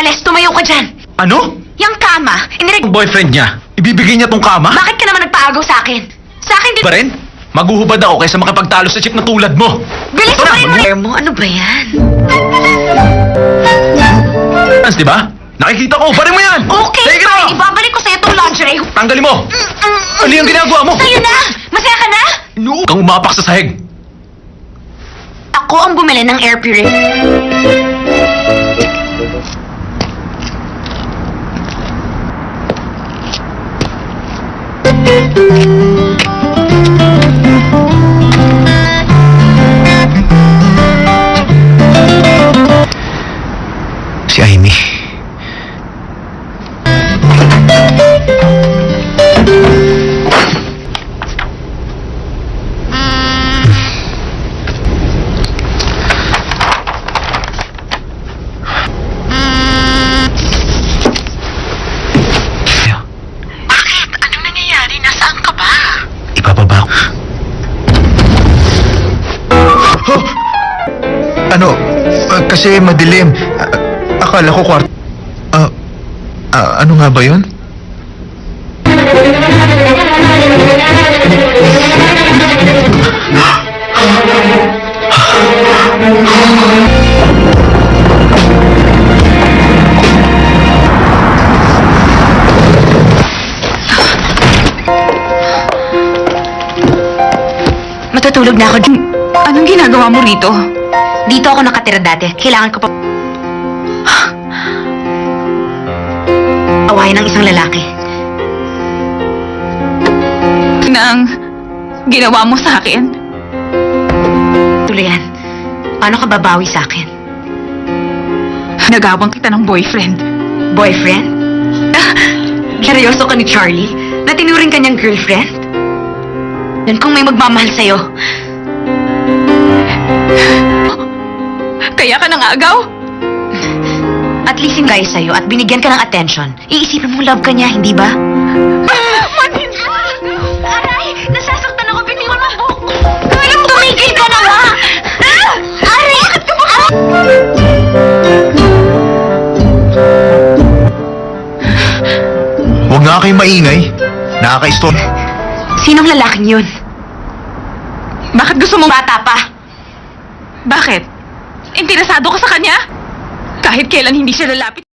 Ales, tumayo ka dyan! Ano? Yang kama, Ang boyfriend niya, ibibigay niya tong kama? Bakit ka naman nagpaagaw sa akin? Sa akin din... Ba rin? Maguhubad ako kaysa makipagtalo sa chick na tulad mo. Bilis Ito na, mo rin mo! Hair mo, ano ba yan? Hans, di ba? Nakikita ko, barin mo yan! Okay, Take it fine. off! Ibabalik ko sa'yo itong lingerie. Tanggalin mo! Ano yung ginagawa mo? Sa'yo na! Masaya ka na? Inuug kang umapak sa sahig. Ako ang bumili ng air purifier. Si Amy. Bakit? Anong nangyayari? Nasaan ka ba? Ibababa ko. Ano? Kasi madilim. Akala ko kwarto. Ano nga ba yun? Matutulog na ako. Anong ginagawa mo rito? Dito ako nakatira dati. Kailangan ko pa... awayan ng isang lalaki. Nang ginawa mo sa akin? Tulayan, paano ka babawi sa akin? Nagawang kita ng boyfriend. Boyfriend? Seryoso ka ni Charlie? Na tinuring ka niyang girlfriend? Dan kung may magmamahal sa'yo. Kaya ka nang agaw? At least yung guy sa'yo at binigyan ka ng attention. Iisipin mo love ka niya, hindi ba? Aray! Nasasaktan ako. Bitiwan mo ang buhok ko. Tumigil ka na nga! Aray! Bakit ka ba? Huwag nga kayo maingay. Nakaka-stop. Sinong lalaking yun? Bakit gusto mong bata pa? Bakit? Interesado ka sa kanya? Kahit kailan hindi siya lalapit